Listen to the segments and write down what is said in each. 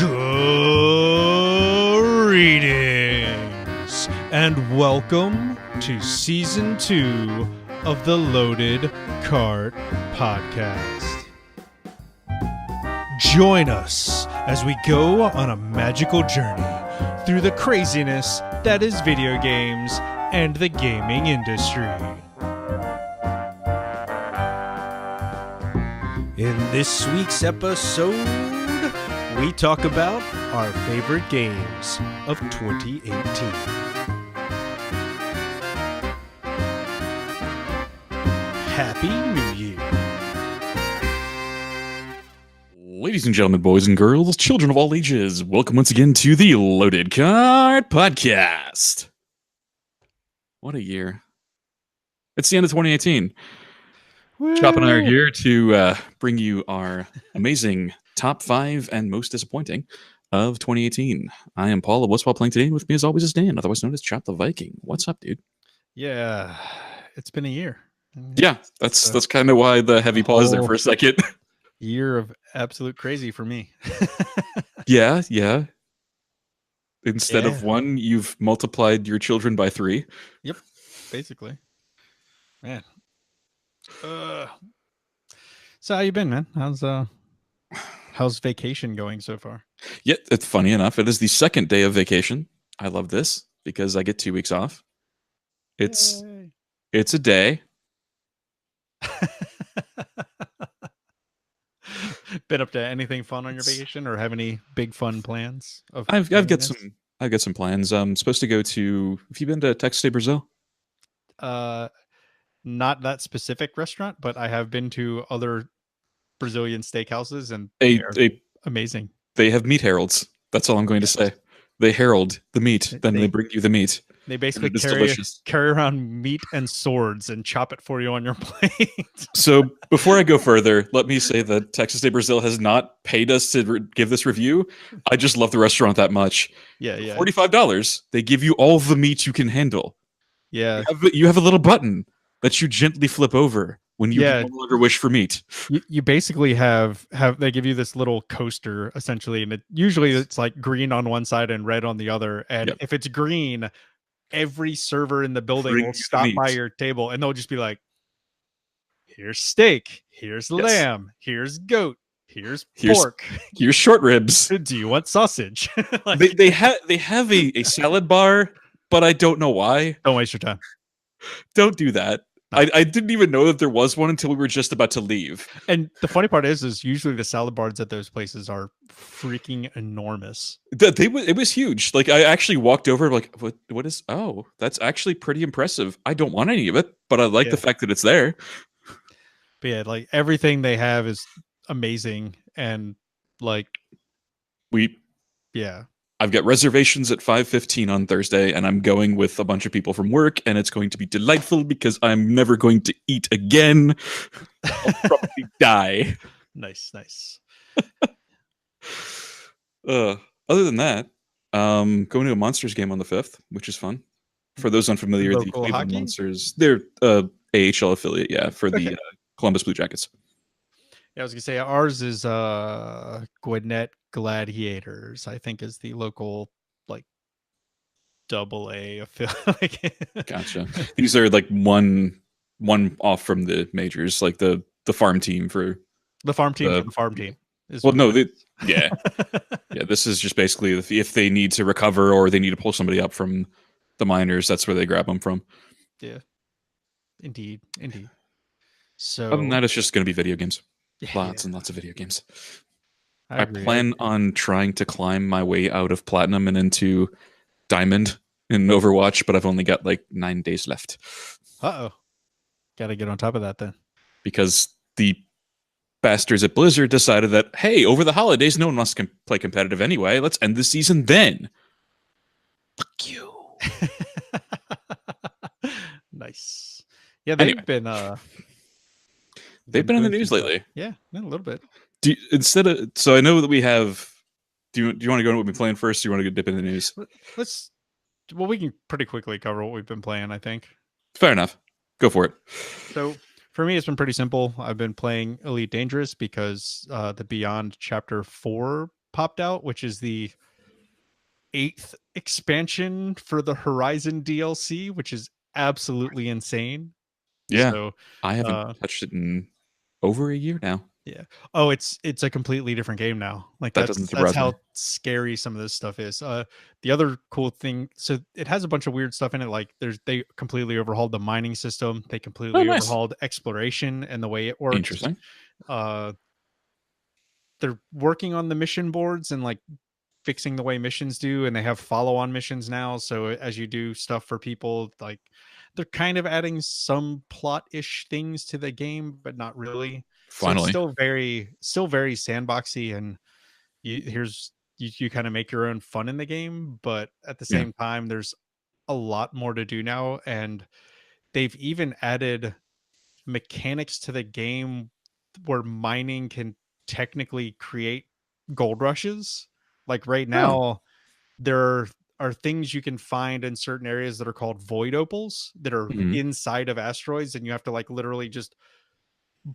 Greetings and welcome to Season 2 of the Loaded Cart Podcast. Join us as we go on a magical journey through the craziness that is video games and the gaming industry. In this week's episode, we talk about our favorite games of 2018. Happy New Year. Ladies and gentlemen, boys and girls, children of all ages, welcome once again to the Loaded Cart Podcast. What a year. It's the end of 2018. Chop and I are here to bring you our amazing top 5 and most disappointing of 2018. I am Paul of What's Paul Playing Today, and with me as always is Dan, otherwise known as Chop the Viking. What's up, dude? Yeah, it's been a year. Yeah, that's kind of why the heavy pause there for a second. Year of absolute crazy for me. Yeah. Instead of 1, you've multiplied your children by 3. Yep, basically. Man. So how you been, man? How's vacation going so far? Yeah, it's funny enough. It is the second day of vacation. I love this because I get 2 weeks off. It's a day. Been up to anything fun on your vacation, or have any big fun plans? I've got some plans. I'm supposed to go to. Have you been to Texas de Brazil? Not that specific restaurant, but I have been to other Brazilian steakhouses, and they're amazing. They have meat heralds. That's all I'm going to say. They herald the meat, then they bring you the meat. They basically carry around meat and swords and chop it for you on your plate. So before I go further, let me say that Texas de Brazil has not paid us to give this review. I just love the restaurant that much. Yeah. $45. They give you all the meat you can handle. Yeah. You have a little button that you gently flip over when you no longer wish for meat. You basically have they give you this little coaster essentially, and usually it's like green on one side and red on the other. And if it's green, every server in the building will stop by your table and they'll just be like, here's steak, here's lamb, here's goat, here's pork, here's short ribs. Do you want sausage? They have a salad bar, but I don't know why. Don't waste your time. Don't do that. I didn't even know that there was one until we were just about to leave. And the funny part is usually the salad bars at those places are freaking enormous. It was huge. Like, I actually walked over like, what is? Oh, that's actually pretty impressive. I don't want any of it, but I like the fact that it's there. But yeah, like everything they have is amazing, and like I've got reservations at 5:15 on Thursday, and I'm going with a bunch of people from work, and it's going to be delightful because I'm never going to eat again. I'll probably die. Nice. Other than that, going to a Monsters game on the 5th, which is fun. For those unfamiliar, the Cleveland Monsters, they're AHL affiliate, for the Columbus Blue Jackets. Yeah, I was gonna say ours is Gwinnett Gladiators, I think, is the local like AA affiliate. Gotcha. These are like one off from the majors, like the farm team for the farm team. Yeah. This is just basically if they need to recover or they need to pull somebody up from the minors, that's where they grab them from. Yeah, indeed. So other than that, it's just going to be video games. Lots and lots of video games. I plan on trying to climb my way out of Platinum and into Diamond in Overwatch, but I've only got like 9 days left. Gotta get on top of that then. Because the bastards at Blizzard decided that, hey, over the holidays, no one wants to play competitive anyway. Let's end the season then. Fuck you. Nice. Yeah, they've been they've been in the news lately. Yeah, a little bit. So I know that we have. Do you want to go into what we've been playing first? Or do you want to go dip in the news? We can pretty quickly cover what we've been playing, I think. Fair enough. Go for it. So for me, it's been pretty simple. I've been playing Elite Dangerous because the Beyond Chapter 4 popped out, which is the 8th expansion for the Horizon DLC, which is absolutely insane. Yeah, So I haven't touched it in over a year now. yeah. Oh, it's a completely different game now. Like That doesn't that's surprise me. how scary some of this stuff is. The other cool thing, so it has a bunch of weird stuff in it. Like they completely overhauled the mining system. They Oh, completely nice. overhauled exploration and the way it works. Interesting. They're working on the mission boards and like fixing the way missions do, and they have follow-on missions now. So as you do stuff for people, like they're kind of adding some plot-ish things to the game, but not really. So it's Finally. still very sandboxy, and you kind of make your own fun in the game, but at the same time there's a lot more to do now, and they've even added mechanics to the game where mining can technically create gold rushes. Like right now, there are things you can find in certain areas that are called void opals that are inside of asteroids, and you have to like literally just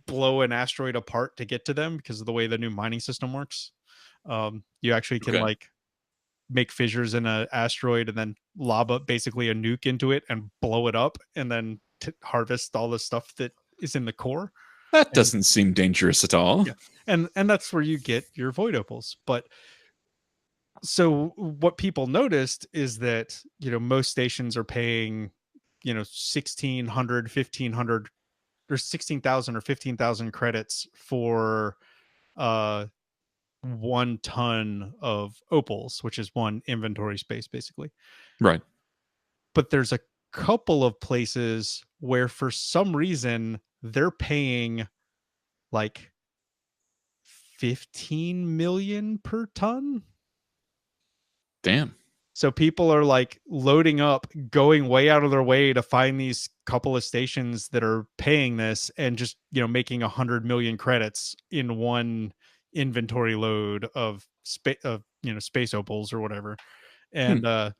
blow an asteroid apart to get to them because of the way the new mining system works. You actually can like make fissures in an asteroid and then lob up basically a nuke into it and blow it up, and then harvest all the stuff that is in the core. That doesn't seem dangerous at all. Yeah. And that's where you get your void opals. But so what people noticed is that, most stations are paying, 1,600, 1,500 or 16,000 or 15,000 credits for 1 ton of opals, which is 1 inventory space basically. Right. But there's a couple of places where for some reason they're paying like 15 million per ton. Damn. So people are like loading up, going way out of their way to find these couple of stations that are paying this, and just, making 100 million credits in 1 inventory load of space opals or whatever. And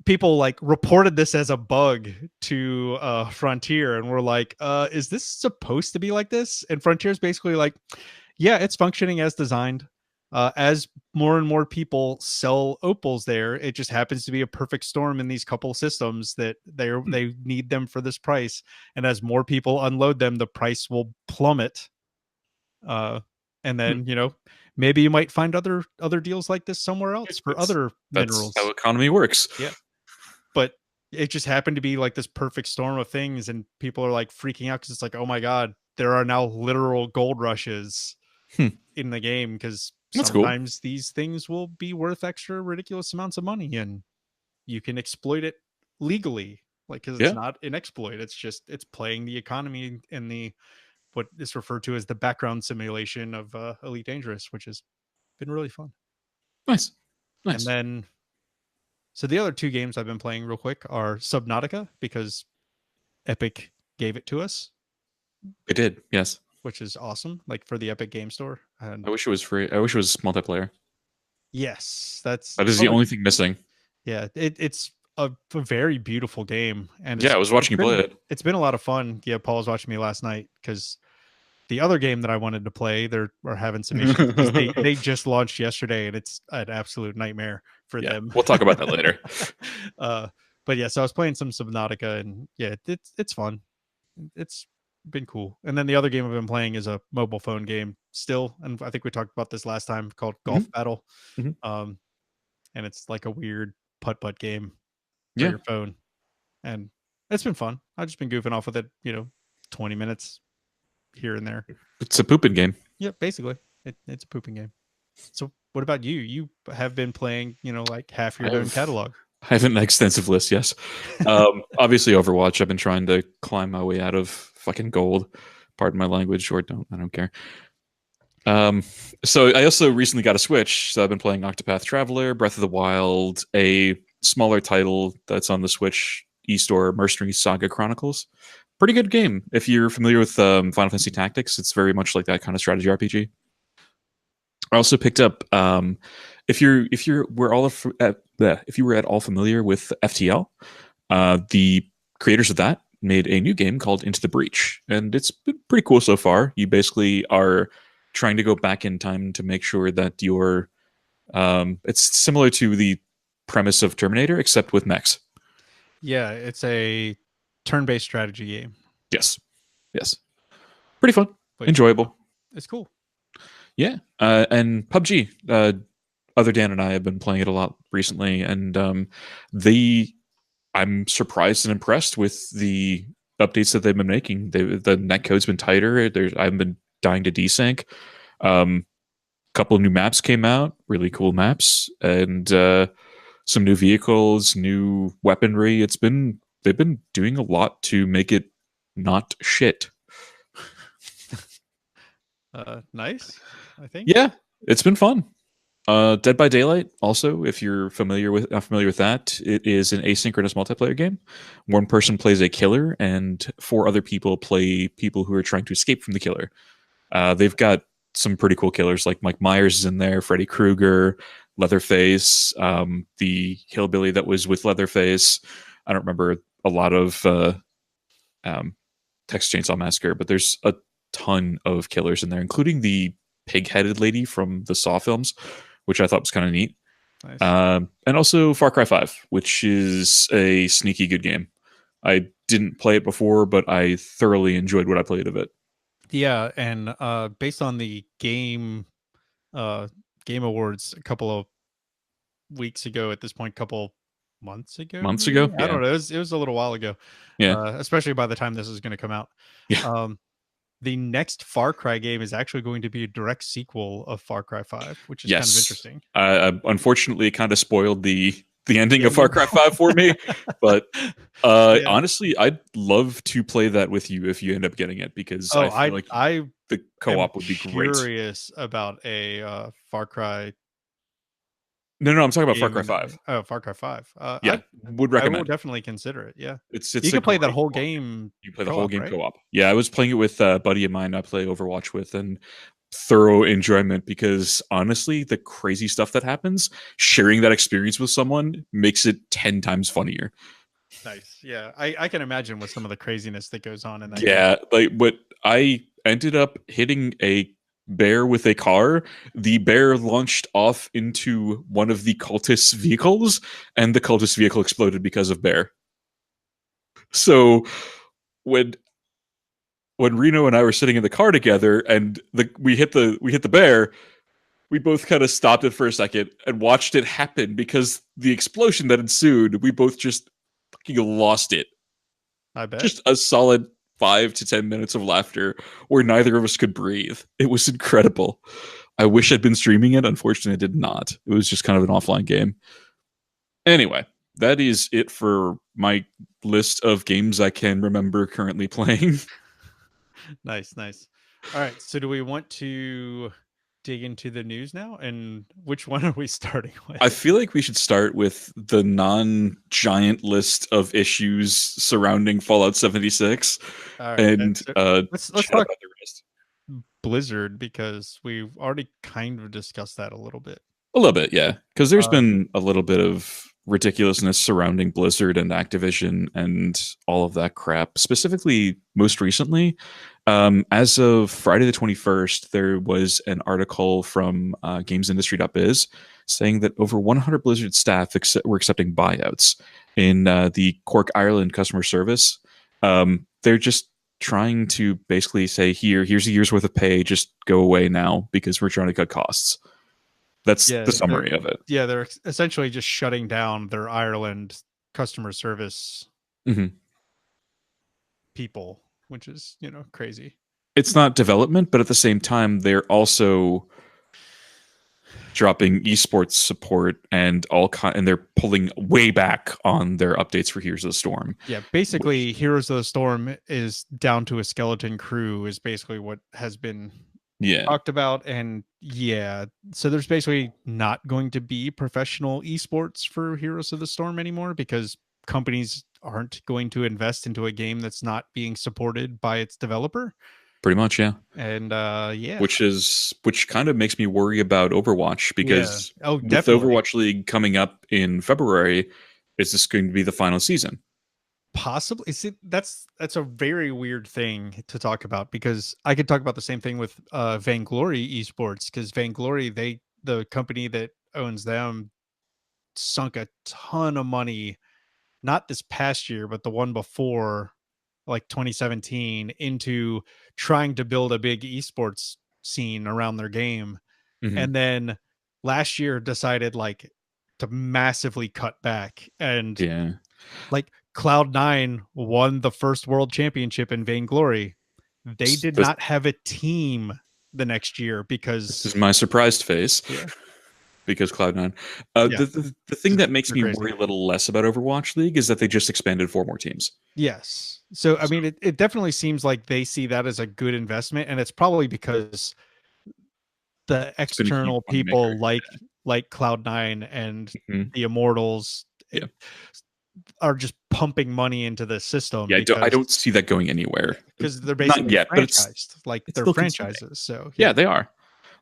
people like reported this as a bug to Frontier, and we're like, is this supposed to be like this? And Frontier's basically like, yeah, it's functioning as designed. As more and more people sell opals there, it just happens to be a perfect storm in these couple systems that they need them for this price. And as more people unload them, the price will plummet. And then, maybe you might find other deals like this somewhere else for other minerals. That's how economy works. Yeah. But it just happened to be like this perfect storm of things, and people are like freaking out because it's like, oh my God, there are now literal gold rushes in the game, because sometimes these things will be worth extra ridiculous amounts of money, and you can exploit it legally, like, because it's not an exploit, it's playing the economy in the what is referred to as the background simulation of Elite Dangerous, which has been really fun. Nice. And then so the other 2 games I've been playing real quick are Subnautica, because Epic gave it to us. It did, yes. Which is awesome, like for the Epic Game Store. And I wish it was free. I wish it was multiplayer. Yes, that is the only thing missing. Yeah, it's a very beautiful game, and I was watching you play it. It's been a lot of fun. Yeah, Paul was watching me last night because the other game that I wanted to play, they're having some issues. they just launched yesterday, and it's an absolute nightmare for them. We'll talk about that later. But yeah, so I was playing some Subnautica, and yeah, it's fun. It's been cool. And then the other game I've been playing is a mobile phone game still, and I think we talked about this last time, called Golf Battle. And it's like a weird putt game for your phone, and it's been fun. I've just been goofing off with it, 20 minutes here and there. It's a pooping game. Yeah, basically it's a pooping game. So what about you? You have been playing, like half your own catalog. I have an extensive list, yes. Obviously Overwatch. I've been trying to climb my way out of fucking gold. Pardon my language, or I don't care. So I also recently got a Switch, so I've been playing Octopath Traveler, Breath of the Wild, a smaller title that's on the Switch eStore, Mercenary Saga Chronicles. Pretty good game. If you're familiar with Final Fantasy Tactics, it's very much like that kind of strategy RPG. I also picked up if you were at all familiar with FTL, the creators of that made a new game called Into the Breach, and it's been pretty cool so far. You basically are trying to go back in time to make sure that you're it's similar to the premise of Terminator, except with mechs. Yeah, it's a turn-based strategy game. Yes. Pretty fun, but enjoyable. It's cool. Yeah, and PUBG. Other Dan and I have been playing it a lot recently, and I'm surprised and impressed with the updates that they've been making. The netcode's been tighter. I've been dying to desync. Couple of new maps came out, really cool maps, and some new vehicles, new weaponry. They've been doing a lot to make it not shit. Nice, I think. Yeah, it's been fun. Dead by Daylight, also, if you're not familiar with that, it is an asynchronous multiplayer game. One person plays a killer, and 4 other people play people who are trying to escape from the killer. They've got some pretty cool killers, like Mike Myers is in there, Freddy Krueger, Leatherface, the hillbilly that was with Leatherface. I don't remember a lot of Texas Chainsaw Massacre, but there's a ton of killers in there, including the pig-headed lady from the Saw films, which I thought was kind of neat. Nice. And also Far Cry 5, which is a sneaky good game. I didn't play it before, but I thoroughly enjoyed what I played of it. Yeah, and based on the game awards a couple of weeks ago, at this point, couple months ago, yeah. I don't know. It was a little while ago. Yeah, especially by the time this is going to come out. Yeah. The next Far Cry game is actually going to be a direct sequel of Far Cry 5, which is kind of interesting. Unfortunately, it kind of spoiled the ending of Far Cry 5 for me, but honestly, I'd love to play that with you if you end up getting it, because I feel like the co-op would be great. Curious about a Far Cry. No, I'm talking about Far Cry 5. Oh, Far Cry 5. Yeah, would recommend. I will definitely consider it. Yeah, you can play that whole game. You play the whole game co-op. Yeah, I was playing it with a buddy of mine I play Overwatch with, and thorough enjoyment, because honestly, the crazy stuff that happens, sharing that experience with someone makes it 10 times funnier. Nice. Yeah, I can imagine with some of the craziness that goes on in that. Yeah, like what I ended up hitting a bear with a car. The bear launched off into one of the cultists' vehicles, and the cultist vehicle exploded because of bear. So when Reno and I were sitting in the car together and we hit the bear, we both kind of stopped it for a second and watched it happen, because the explosion that ensued, we both just fucking lost it. I bet. Just a solid 5 to 10 minutes of laughter where neither of us could breathe. It was incredible. I wish I'd been streaming it. Unfortunately, I did not. It was just kind of an offline game. Anyway, that is it for my list of games I can remember currently playing. Nice. All right. So do we want to dig into the news now, and which one are we starting with? I feel like we should start with the non-giant list of issues surrounding Fallout 76. All right, and let's talk about the rest. Blizzard, because we've already kind of discussed that a little bit. Yeah, because there's been a little bit of ridiculousness surrounding Blizzard and Activision and all of that crap. Specifically, most recently, as of Friday the 21st, there was an article from GamesIndustry.biz saying that over 100 Blizzard staff were accepting buyouts in the Cork, Ireland customer service. They're just trying to basically say, here's a year's worth of pay, just go away now because we're trying to cut costs. That's the summary of it. Yeah, they're essentially just shutting down their Ireland customer service people, which is, crazy. It's not development, but at the same time, they're also dropping esports support and and they're pulling way back on their updates for Heroes of the Storm. Yeah, basically, Heroes of the Storm is down to a skeleton crew is basically what has been talked about. And so there's basically not going to be professional esports for Heroes of the Storm anymore, because companies aren't going to invest into a game that's not being supported by its developer. Pretty much, yeah. And which kind of makes me worry about Overwatch, because with Overwatch League coming up in February, is this going to be the final season? Possibly. That's a very weird thing to talk about, because I could talk about the same thing with Vainglory Esports, because Vainglory, the company that owns them, sunk a ton of money, not this past year, but the one before, like 2017, into trying to build a big esports scene around their game. Mm-hmm. And then last year decided like to massively cut back, and Yeah. like Cloud9 won the first world championship in Vainglory. They did not have a team the next year because this is my surprised face. Yeah. Because Cloud9. Yeah. The thing that makes me Crazy. worry a little less about Overwatch League is that they just expanded 4 more teams. Yes. So, I mean, it definitely seems like they see that as a good investment, and it's probably because the external people like Cloud9 and the Immortals are just pumping money into the system. Yeah, I don't see that going anywhere. Because they're basically not yet, franchised. But they're franchises. So yeah, they are.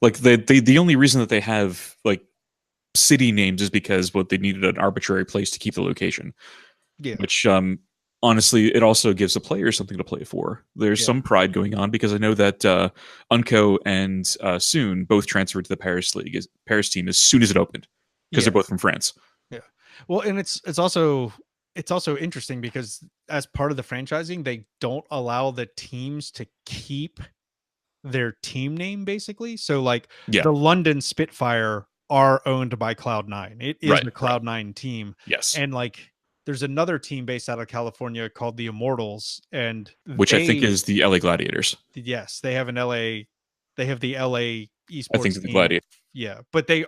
Like the only reason that they have like city names is because they needed an arbitrary place to keep the location. Yeah. Which honestly, it also gives the players something to play for. There's some pride going on, because I know that Unco and Soon both transferred to the Paris team as soon as it opened, because they're both from France. Yeah. Well, and it's also interesting because as part of the franchising, they don't allow the teams to keep their team name, basically. So like the London Spitfire are owned by Cloud9. It is the Cloud9 team. Yes. And like there's another team based out of California called the Immortals, and which I think is the LA Gladiators. Yes, they have the LA esports I think team. the Gladiators. Yeah, but they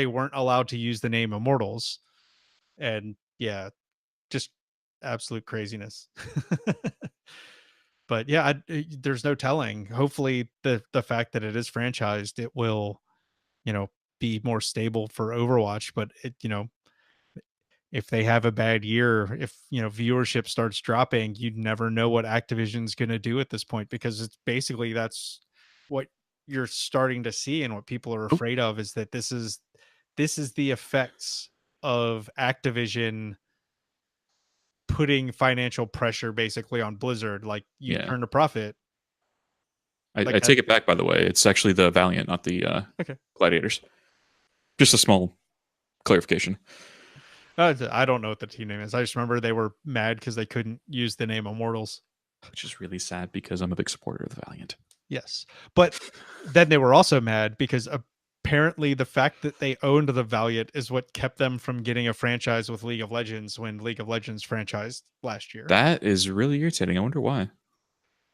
weren't allowed to use the name Immortals. And yeah, just absolute craziness. But yeah, there's no telling. Hopefully the fact that it is franchised, it will, be more stable for Overwatch. But if they have a bad year, if viewership starts dropping, you never know what Activision's going to do at this point, because it's basically that's what you're starting to see, and what people are afraid of is that this is the effects of Activision putting financial pressure basically on Blizzard. Like you turn a profit. I take it back, by the way. It's actually the Valiant, not the Gladiators. Just a small clarification. I don't know what the team name is. I just remember they were mad because they couldn't use the name Immortals. Which is really sad, because I'm a big supporter of the Valiant. Yes. But then they were also mad because apparently the fact that they owned the Valiant is what kept them from getting a franchise with League of Legends when League of Legends franchised last year. That is really irritating. I wonder why.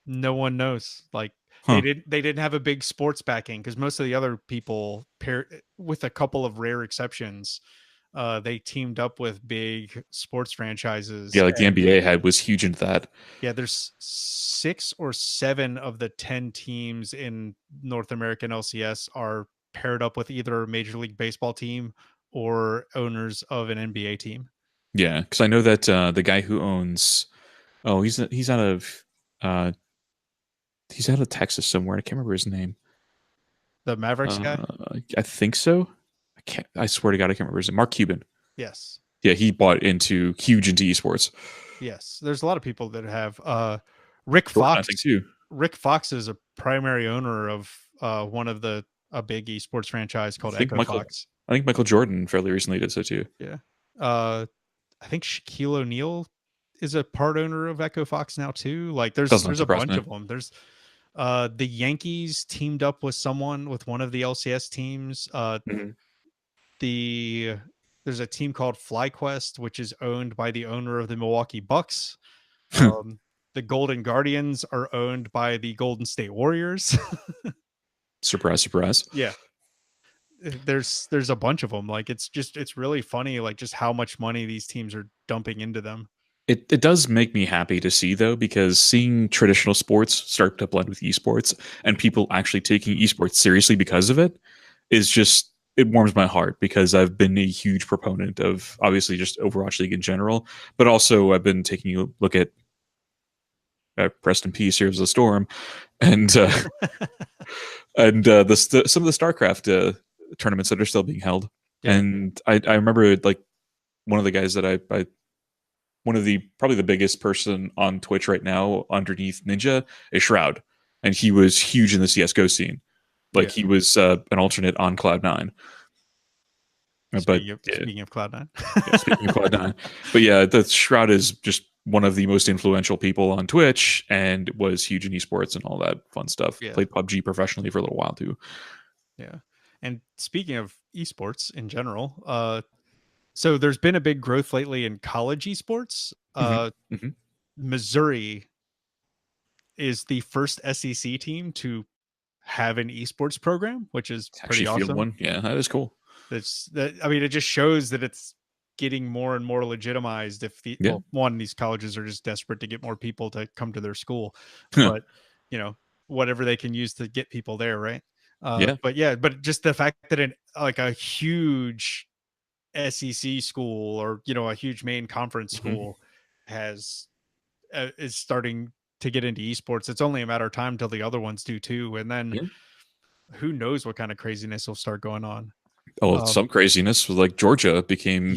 No one knows. Like they didn't have a big sports backing, because most of the other people, with a couple of rare exceptions, they teamed up with big sports franchises. Yeah, like the NBA was huge into that. Yeah, there's 6 or 7 of the 10 teams in North American LCS are paired up with either a Major League Baseball team or owners of an NBA team. Yeah, because I know that the guy who owns, he's out of Texas somewhere. I can't remember his name. The Mavericks guy? I think so. I swear to God, I can't remember his name. Mark Cuban. Yes. Yeah, he bought huge into esports. Yes, there's a lot of people that have. Rick Fox. I think too. Rick Fox is a primary owner of one of a big esports franchise called Echo Fox. I think Michael Jordan fairly recently did so too. Yeah. I think Shaquille O'Neal is a part owner of Echo Fox now too. Like there's a bunch of them. There's the Yankees teamed up with one of the LCS teams. There's a team called FlyQuest, which is owned by the owner of the Milwaukee Bucks. The Golden Guardians are owned by the Golden State Warriors. Surprise, surprise. Yeah. There's a bunch of them. Like it's really funny, like just how much money these teams are dumping into them. It does make me happy to see, though, because seeing traditional sports start to blend with esports and people actually taking esports seriously because of it is just, it warms my heart, because I've been a huge proponent of obviously just Overwatch League in general, but also I've been taking a look at Rest in Peace, Heroes of the Storm, and and some of the StarCraft tournaments that are still being held. Yeah. And I remember like one of the guys that I one of the probably the biggest person on Twitch right now underneath Ninja is Shroud, and he was huge in the CS:GO scene. Like he was an alternate on Cloud9. Speaking of Cloud9. Speaking of Cloud9. But yeah, the Shroud is just one of the most influential people on Twitch and was huge in esports and all that fun stuff. Yeah. Played PUBG professionally for a little while too. Yeah. And speaking of esports in general, so there's been a big growth lately in college esports. Missouri is the first SEC team to have an esports program, which is pretty awesome. One. Yeah, that is cool. I mean, it just shows that it's getting more and more legitimized. If these colleges are just desperate to get more people to come to their school, but whatever they can use to get people there, right? But just the fact that a huge SEC school or a huge main conference school is starting to get into esports. It's only a matter of time till the other ones do too, and then who knows what kind of craziness will start going on. Some craziness was like Georgia became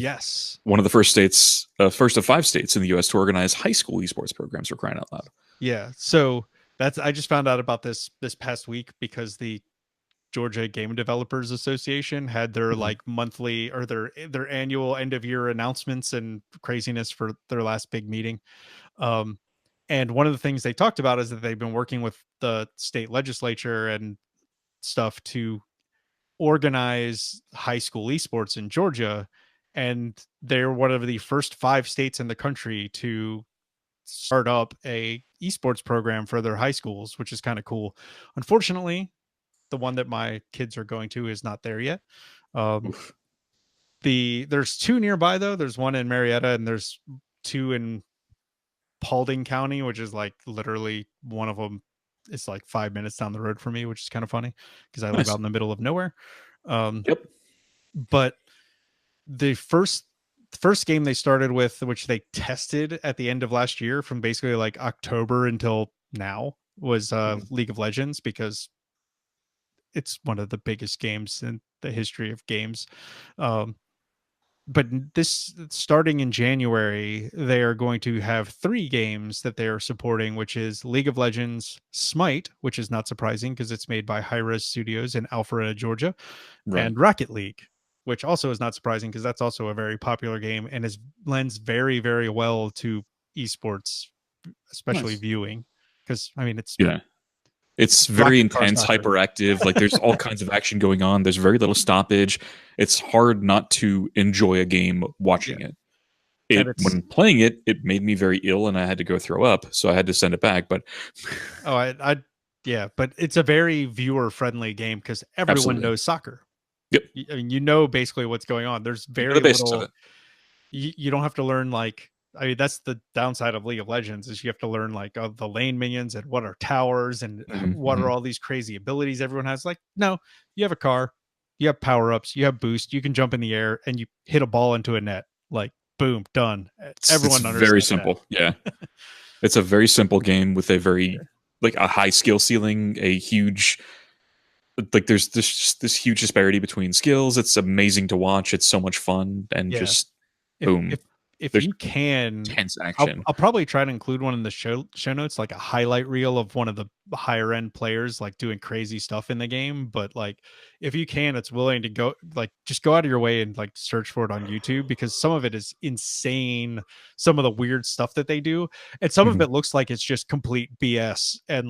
one of the first states, first of 5 states in the U.S. to organize high school esports programs, for crying out loud. Yeah, so I just found out about this past week because the Georgia Game Developers Association had their monthly or their annual end of year announcements and craziness for their last big meeting. And one of the things they talked about is that they've been working with the state legislature and stuff to organize high school esports in Georgia. And they're one of the first 5 states in the country to start up a esports program for their high schools, which is kind of cool. Unfortunately, the one that my kids are going to is not there yet. There's 2 nearby though. There's one in Marietta and there's 2 in Paulding County, which is like literally one of them. It's like 5 minutes down the road for me, which is kind of funny because I live out in the middle of nowhere. But the first game they started with, which they tested at the end of last year from basically like October until now, was League of Legends, because it's one of the biggest games in the history of games. But this starting in January, they are going to have 3 games that they are supporting, which is League of Legends Smite, which is not surprising because it's made by Hi-Rez Studios in Alpharetta, Georgia, and Rocket League, which also is not surprising because that's also a very popular game and lends very, very well to esports, especially viewing. Because I mean, it's very intense, hyperactive. Like there's all kinds of action going on. There's very little stoppage. It's hard not to enjoy a game watching it. When playing it, it made me very ill and I had to go throw up. So I had to send it back. But but it's a very viewer friendly game because everyone knows soccer. Yep. I mean, basically what's going on. There's very little. You don't have to learn that's the downside of League of Legends is you have to learn the lane minions and what are towers and what are all these crazy abilities everyone has. Like, no, you have a car, you have power-ups, you have boost, you can jump in the air and you hit a ball into a net. Like, boom, done. Everyone understands. Very simple. Yeah. It's a very simple game with a very a high skill ceiling, a huge there's this huge disparity between skills. It's amazing to watch. It's so much fun and just boom. If you can, intense action. I'll probably try to include one in the show notes, like a highlight reel of one of the higher end players doing crazy stuff in the game. But if you can, it's willing to go just go out of your way and search for it on YouTube, because some of it is insane. Some of the weird stuff that they do, and some of it looks like it's just complete BS. And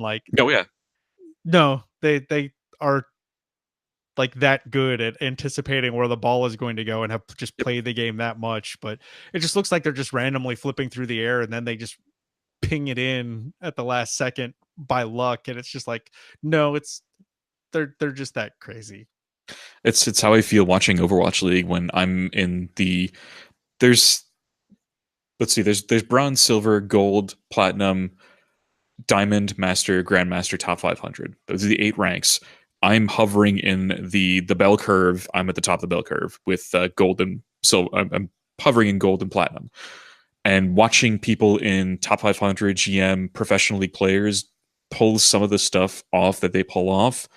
no, they are that good at anticipating where the ball is going to go and have just played the game that much. But it just looks like they're just randomly flipping through the air and then they just ping it in at the last second by luck. And it's just no, they're just that crazy. It's how I feel watching Overwatch League when I'm in there's bronze, silver, gold, platinum, diamond, master, grandmaster, top 500. Those are the 8 ranks. I'm hovering in the bell curve. I'm at the top of the bell curve with gold and silver. I'm hovering in gold and platinum, and watching people in top 500 GM professional league players pull some of the stuff off that they pull off.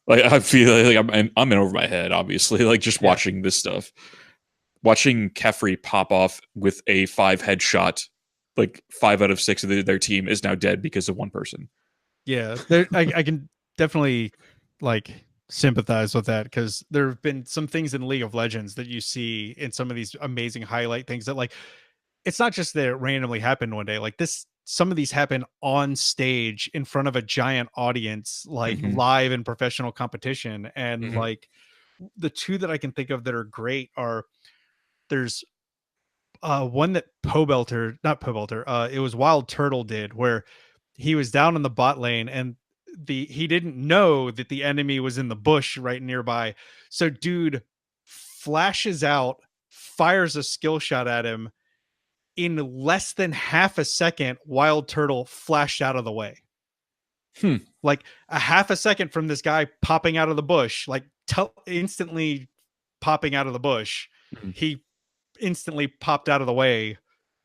I feel I'm in over my head. Obviously, just watching this stuff. watching Kefri pop off with a 5 headshot, like 5 out of 6 of their team is now dead because of one person. Yeah, I can definitely like sympathize with that, because there have been some things in League of Legends that you see in some of these amazing highlight things that, like, it's not just that it randomly happened one day. Like this, some of these happen on stage in front of a giant audience, like live in professional competition. And like the two that I can think of that are great are, there's one that not Pobelter, it was Wild Turtle did, where he was down in the bot lane and he didn't know that the enemy was in the bush right nearby. So dude flashes out, fires a skill shot at him. In less than half a second, Wild Turtle flashed out of the way. Like a half a second from this guy popping out of the bush, like instantly popping out of the bush. He instantly popped out of the way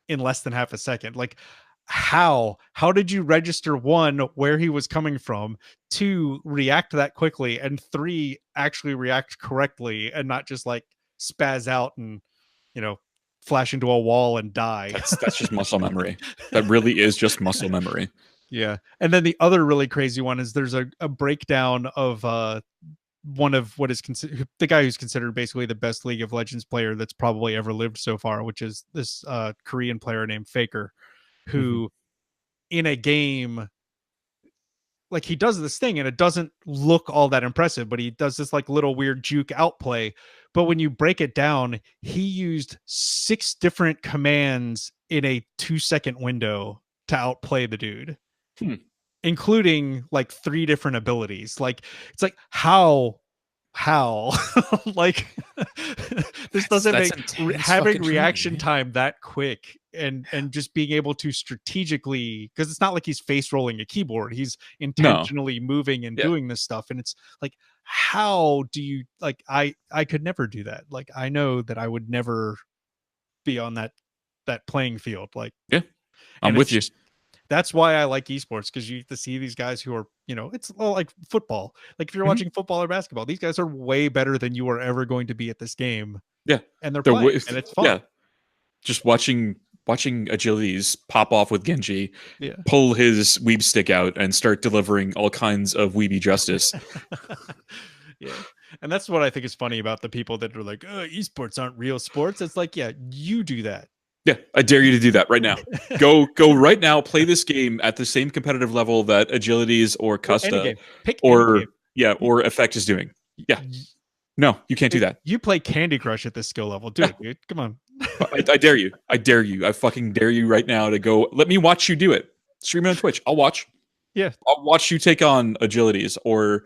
in less than half a second. Like, how did you register, one, where he was coming from, two, react that quickly, and three, actually react correctly and not just like spaz out and, you know, flash into a wall and die? That's just muscle memory. That really is just muscle memory. Yeah. And then the other really crazy one is there's a breakdown of one of what is considered the guy who's considered basically the best League of Legends player that's probably ever lived so far, which is this Korean player named Faker, who in a game, like, he does this thing and it doesn't look all that impressive, but he does this like little weird juke outplay. But when you break it down, he used 6 different commands in a 2-second window to outplay the dude, including like 3 different abilities. Like, it's like, how like this doesn't make having reaction time that quick and just being able to strategically, because it's not like he's face rolling a keyboard, he's intentionally moving and doing this stuff. And it's like, how do you, like, I could never do that. Like, I know that I would never be on that playing field. Like, I'm with you. That's why I like esports, because you get to see these guys who are, you know, it's all like football. Like, if you're watching football or basketball, these guys are way better than you are ever going to be at this game. Yeah. And they're playing, and it's fun. Yeah. Just watching Agilities pop off with Genji, pull his weeb stick out and start delivering all kinds of weeby justice. And that's what I think is funny about the people that are like, esports aren't real sports. It's like, yeah, you do that. Yeah, I dare you to do that right now. Go right now. Play this game at the same competitive level that Agilities or Custa or Effect is doing. Yeah, no, you can't do that. You play Candy Crush at this skill level, dude. Come on. I dare you. I dare you. I fucking dare you right now to go. Let me watch you do it. Stream it on Twitch. I'll watch. Yeah, I'll watch you take on Agilities or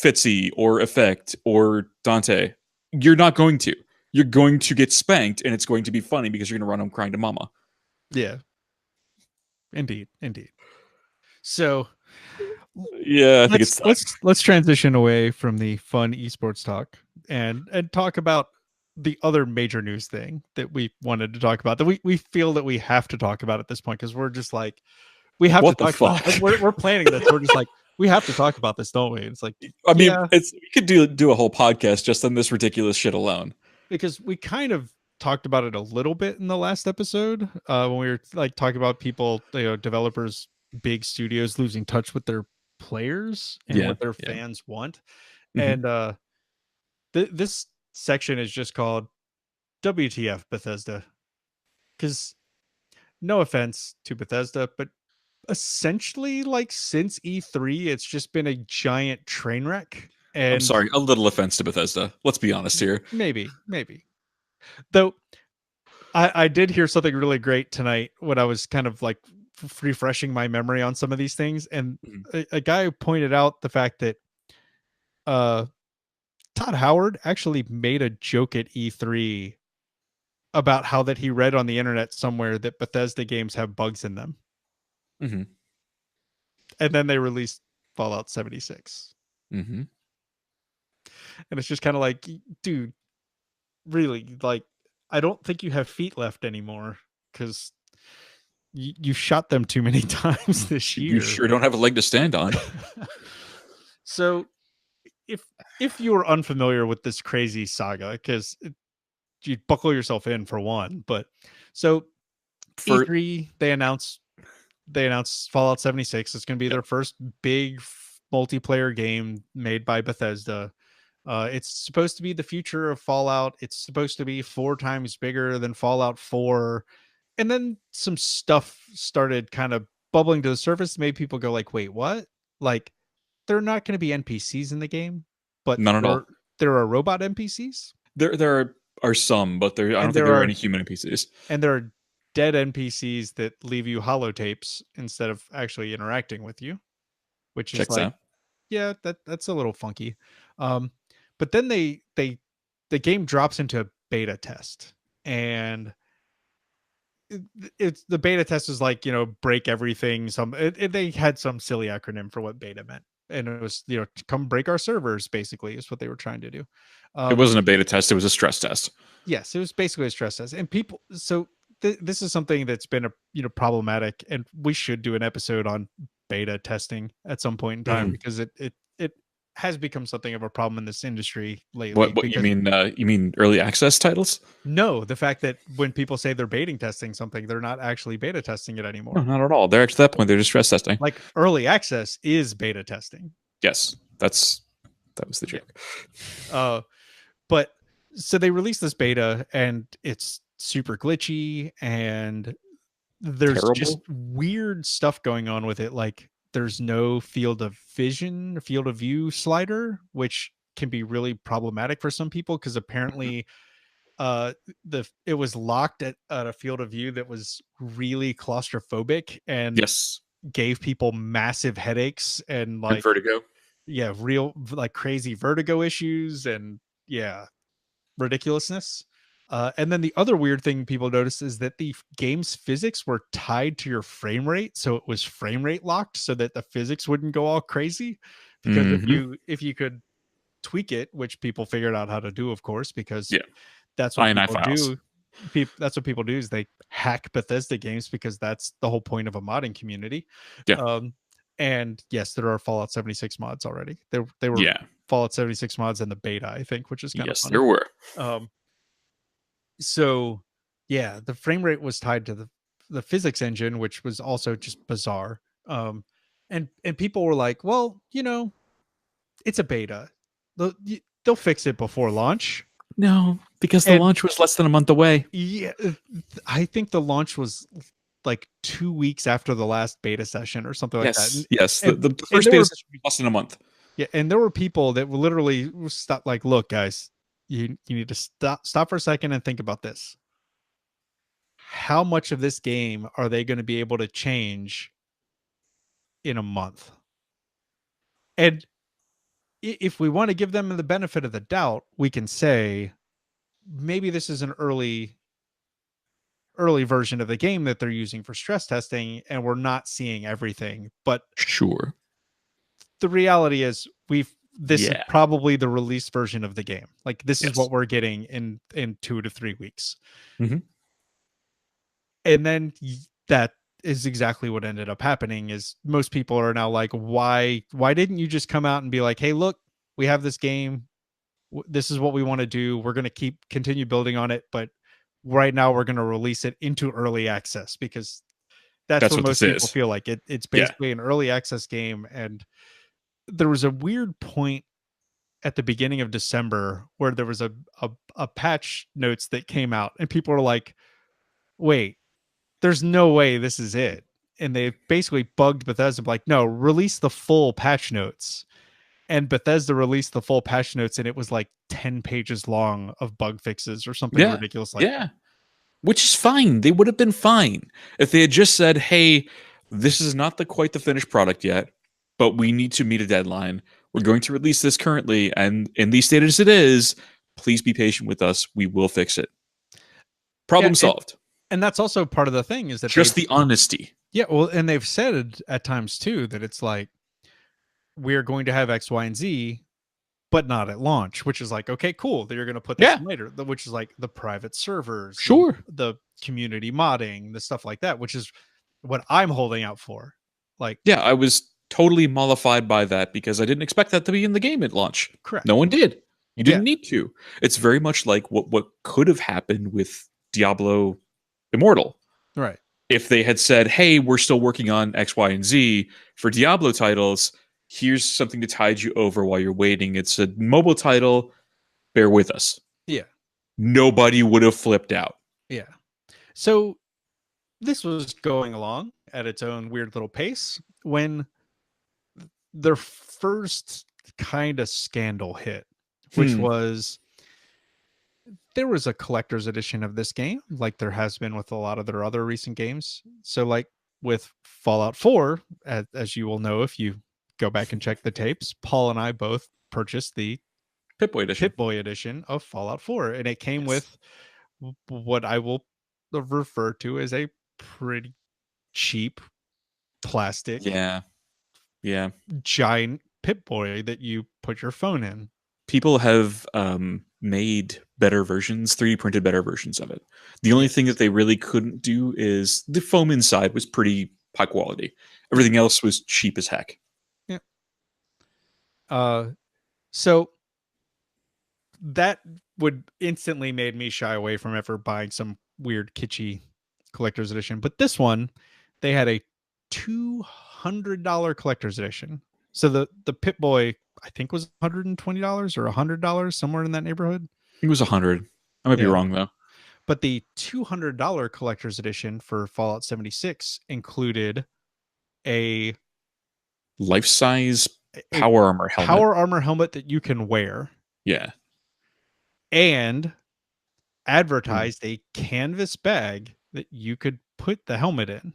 Fitzy or Effect or Dante. You're not going to. You're going to get spanked, and it's going to be funny because you're going to run home crying to mama. Yeah. Indeed. So, yeah, I think let's transition away from the fun esports talk and talk about the other major news thing that we wanted to talk about, that we feel that we have to talk about at this point, because we're just like, we have to talk about it. We're planning this. We're just like, we have to talk about this, don't we? It's like, I mean, we could do a whole podcast just on this ridiculous shit alone. Because we kind of talked about it a little bit in the last episode when we were like talking about people, you know, developers, big studios losing touch with their players and what their fans want. And this section is just called WTF Bethesda. Because no offense to Bethesda, but essentially, like, since E3, it's just been a giant train wreck. And I'm sorry, a little offense to Bethesda. Let's be honest here. Maybe. Though I did hear something really great tonight when I was kind of like refreshing my memory on some of these things. And a guy pointed out the fact that Todd Howard actually made a joke at E3 about how that he read on the internet somewhere that Bethesda games have bugs in them. And then they released Fallout 76. And it's just kind of like, dude, really, like, I don't think you have feet left anymore, because you shot them too many times this year. You sure don't have a leg to stand on. So if you're unfamiliar with this crazy saga, because you buckle yourself in for one. But so E3, they announced Fallout 76. It's going to be their first big multiplayer game made by Bethesda. It's supposed to be the future of Fallout. It's supposed to be 4 times bigger than Fallout 4. And then some stuff started kind of bubbling to the surface, made people go like, wait, what? Like, there are not going to be NPCs in the game, but none at all. There are robot NPCs. There are some, but I don't think there are any human NPCs. And there are dead NPCs that leave you holotapes instead of actually interacting with you, which is like, yeah, that's a little funky. But then the game drops into a beta test, and it's the beta test is like, break everything. They had some silly acronym for what beta meant, and it was, come break our servers, basically, is what they were trying to do. It wasn't a beta test, it was a stress test. Yes, it was basically a stress test. And people, so this is something that's been problematic, and we should do an episode on beta testing at some point in time, because it has become something of a problem in this industry lately. What you mean? You mean early access titles? No, the fact that when people say they're beta testing something, they're not actually beta testing it anymore. No, not at all. They're, to that point, they're just stress testing. Like, early access is beta testing. Yes, that was the joke. But so they released this beta, and it's super glitchy, and there's just weird stuff going on with it. Like, there's no field of view slider, which can be really problematic for some people, because apparently it was locked at a field of view that was really claustrophobic and gave people massive headaches and like vertigo. Yeah, real like crazy vertigo issues and ridiculousness. And then the other weird thing people noticed is that the game's physics were tied to your frame rate, so it was frame rate locked, so that the physics wouldn't go all crazy. Because if you could tweak it, which people figured out how to do, of course, because that's what people do. That's what people do, is they hack Bethesda games, because that's the whole point of a modding community. And yes, there are Fallout 76 mods already. They were Fallout 76 mods in the beta, I think, which is kind of funny. There were. So yeah, the frame rate was tied to the physics engine, which was also just bizarre. And people were like, well, it's a beta. They'll fix it before launch. No, because the launch was less than a month away. Yeah, I think the launch was like 2 weeks after the last beta session or something like that. Yes, the first beta session was less than a month. Yeah, and there were people that were literally stop, like, look, guys, you need to stop for a second and think about this. How much of this game are they going to be able to change in a month? And if we want to give them the benefit of the doubt, we can say maybe this is an early version of the game that they're using for stress testing, and we're not seeing everything. But sure, the reality is this is probably the release version of the game. Like, this is what we're getting in 2 to 3 weeks. And then that is exactly what ended up happening. Is most people are now like, why didn't you just come out and be like, hey, look, we have this game, this is what we want to do, we're going to continue building on it, but right now we're going to release it into early access, because that's what most people feel like. It's basically an early access game. And there was a weird point at the beginning of December where there was a patch notes that came out, and people were like, wait, there's no way this is it. And they basically bugged Bethesda, like, no, release the full patch notes. And Bethesda released the full patch notes, and it was like 10 pages long of bug fixes or something ridiculous like that. Which is fine. They would have been fine if they had just said, hey, this is not quite the finished product yet, but we need to meet a deadline. We're going to release this currently, and in the state as it is, please be patient with us. We will fix it. Problem solved. And that's also part of the thing, is that just the honesty. Yeah, well, and they've said at times too that it's like, we're going to have X, Y, and Z, but not at launch, which is like, okay, cool. That you're going to put this later, which is like the private servers, the community modding, the stuff like that, which is what I'm holding out for. Like, yeah, I was totally mollified by that, because I didn't expect that to be in the game at launch. Correct. No one did. You didn't need to. It's very much like what could have happened with Diablo Immortal. Right. If they had said, hey, we're still working on X, Y, and Z for Diablo titles, here's something to tide you over while you're waiting. It's a mobile title. Bear with us. Yeah. Nobody would have flipped out. Yeah. So this was going along at its own weird little pace when their first kind of scandal hit, which was there was a collector's edition of this game, like there has been with a lot of their other recent games. So, like with Fallout 4, as you will know if you go back and check the tapes, Paul and I both purchased the Pip-Boy edition of Fallout 4, and it came with what I will refer to as a pretty cheap plastic, giant Pip-Boy that you put your phone in. People have made better versions, 3D printed better versions of it. The only thing that they really couldn't do is the foam inside was pretty high quality. Everything else was cheap as heck. Yeah. So that would instantly made me shy away from ever buying some weird kitschy collector's edition. But this one, they had a $200 collector's edition. So the Pip-Boy, I think, was $120 or $100, somewhere in that neighborhood. It was $100. I might be wrong though. But the $200 collector's edition for Fallout 76 included a life-size power armor helmet that you can wear. Yeah. And advertised a canvas bag that you could put the helmet in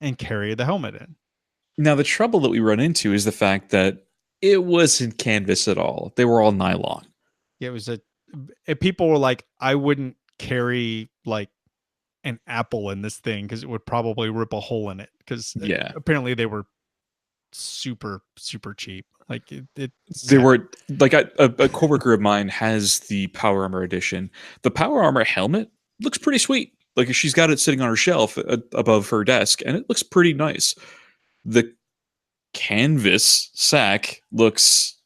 and carry the helmet in. Now, the trouble that we run into is the fact that it wasn't canvas at all. They were all nylon. It was people were like, I wouldn't carry like an apple in this thing because it would probably rip a hole in it. Because apparently they were super, super cheap. Like they were like a coworker of mine has the Power Armor edition. The Power Armor helmet looks pretty sweet. Like she's got it sitting on her shelf above her desk, and it looks pretty nice. The canvas sack looks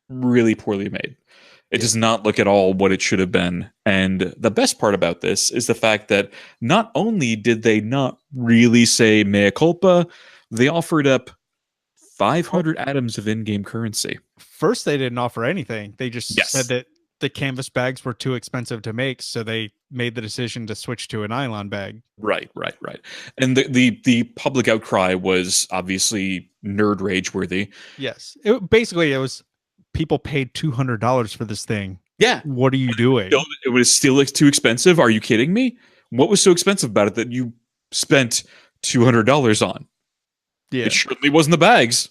really poorly made. It does not look at all what it should have been. And the best part about this is the fact that not only did they not really say mea culpa, they offered up 500 atoms of in-game currency. First, they didn't offer anything. They just said that the canvas bags were too expensive to make, so they made the decision to switch to a nylon bag. Right. And the public outcry was obviously nerd rage worthy. Yes. It was people paid $200 for this thing. Yeah. What are you doing? It was still too expensive. Are you kidding me? What was so expensive about it that you spent $200 on? Yeah. It certainly wasn't the bags.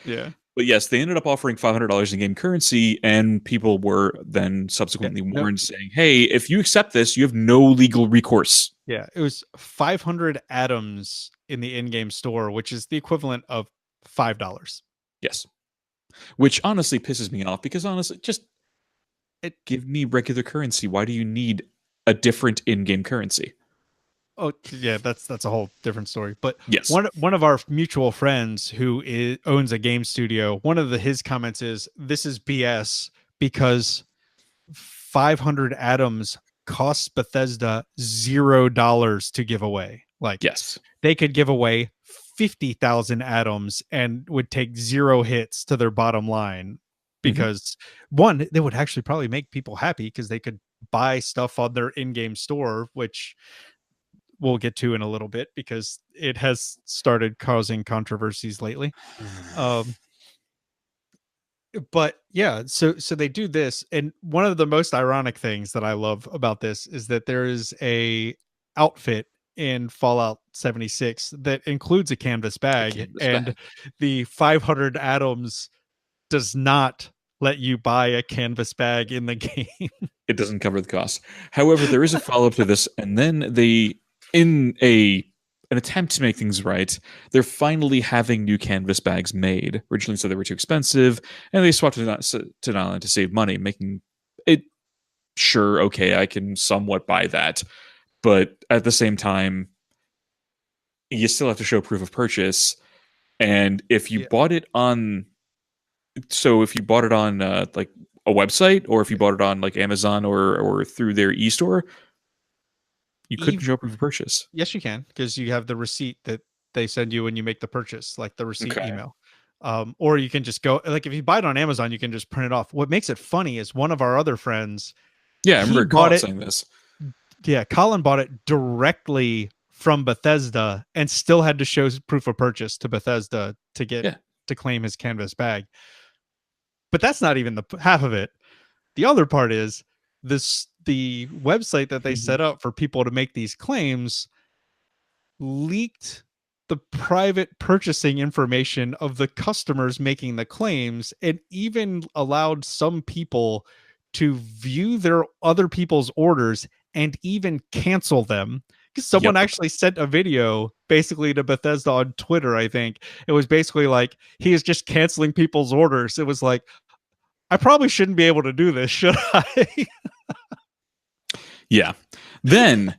Yeah. But yes, they ended up offering $500 in game currency, and people were then subsequently warned saying, hey, if you accept this, you have no legal recourse. Yeah, it was 500 atoms in the in-game store, which is the equivalent of $5. Yes. Which honestly pisses me off because honestly, just give me regular currency. Why do you need a different in-game currency? Oh yeah, that's a whole different story. But yes, one of our mutual friends who owns a game studio, one of his comments is, "This is BS because 500 atoms costs Bethesda $0 to give away. Like, yes, they could give away 50,000 atoms and would take 0 hits to their bottom line because one, they would actually probably make people happy because they could buy stuff on their in-game store, which we'll get to in a little bit because it has started causing controversies lately. But yeah, so they do this, and one of the most ironic things that I love about this is that there is a outfit in Fallout 76 that includes a canvas bag, and the 500 atoms does not let you buy a canvas bag in the game. It doesn't cover the cost. However, there is a follow-up to this, and then they, in an attempt to make things right, they're finally having new canvas bags made. Originally said they were too expensive, and they swapped to nylon to save money, making it sure, okay, I can somewhat buy that. But at the same time, you still have to show proof of purchase. And if you bought it on So if you bought it on like a website, or if you bought it on like Amazon or through their e-store, you couldn't show proof of purchase. Yes, you can, because you have the receipt that they send you when you make the purchase, like the receipt email. Or you can just go, like if you buy it on Amazon, you can just print it off. What makes it funny is one of our other friends. Yeah, I remember Colin saying this. Yeah, Colin bought it directly from Bethesda and still had to show proof of purchase to Bethesda to get to claim his canvas bag. But that's not even the half of it. The other part is the website that they set up for people to make these claims leaked the private purchasing information of the customers making the claims, and even allowed some people to view their other people's orders and even cancel them. Because someone actually sent a video basically to Bethesda on Twitter, I think. It was basically like, he is just canceling people's orders. It was like, I probably shouldn't be able to do this, should I? Yeah. Then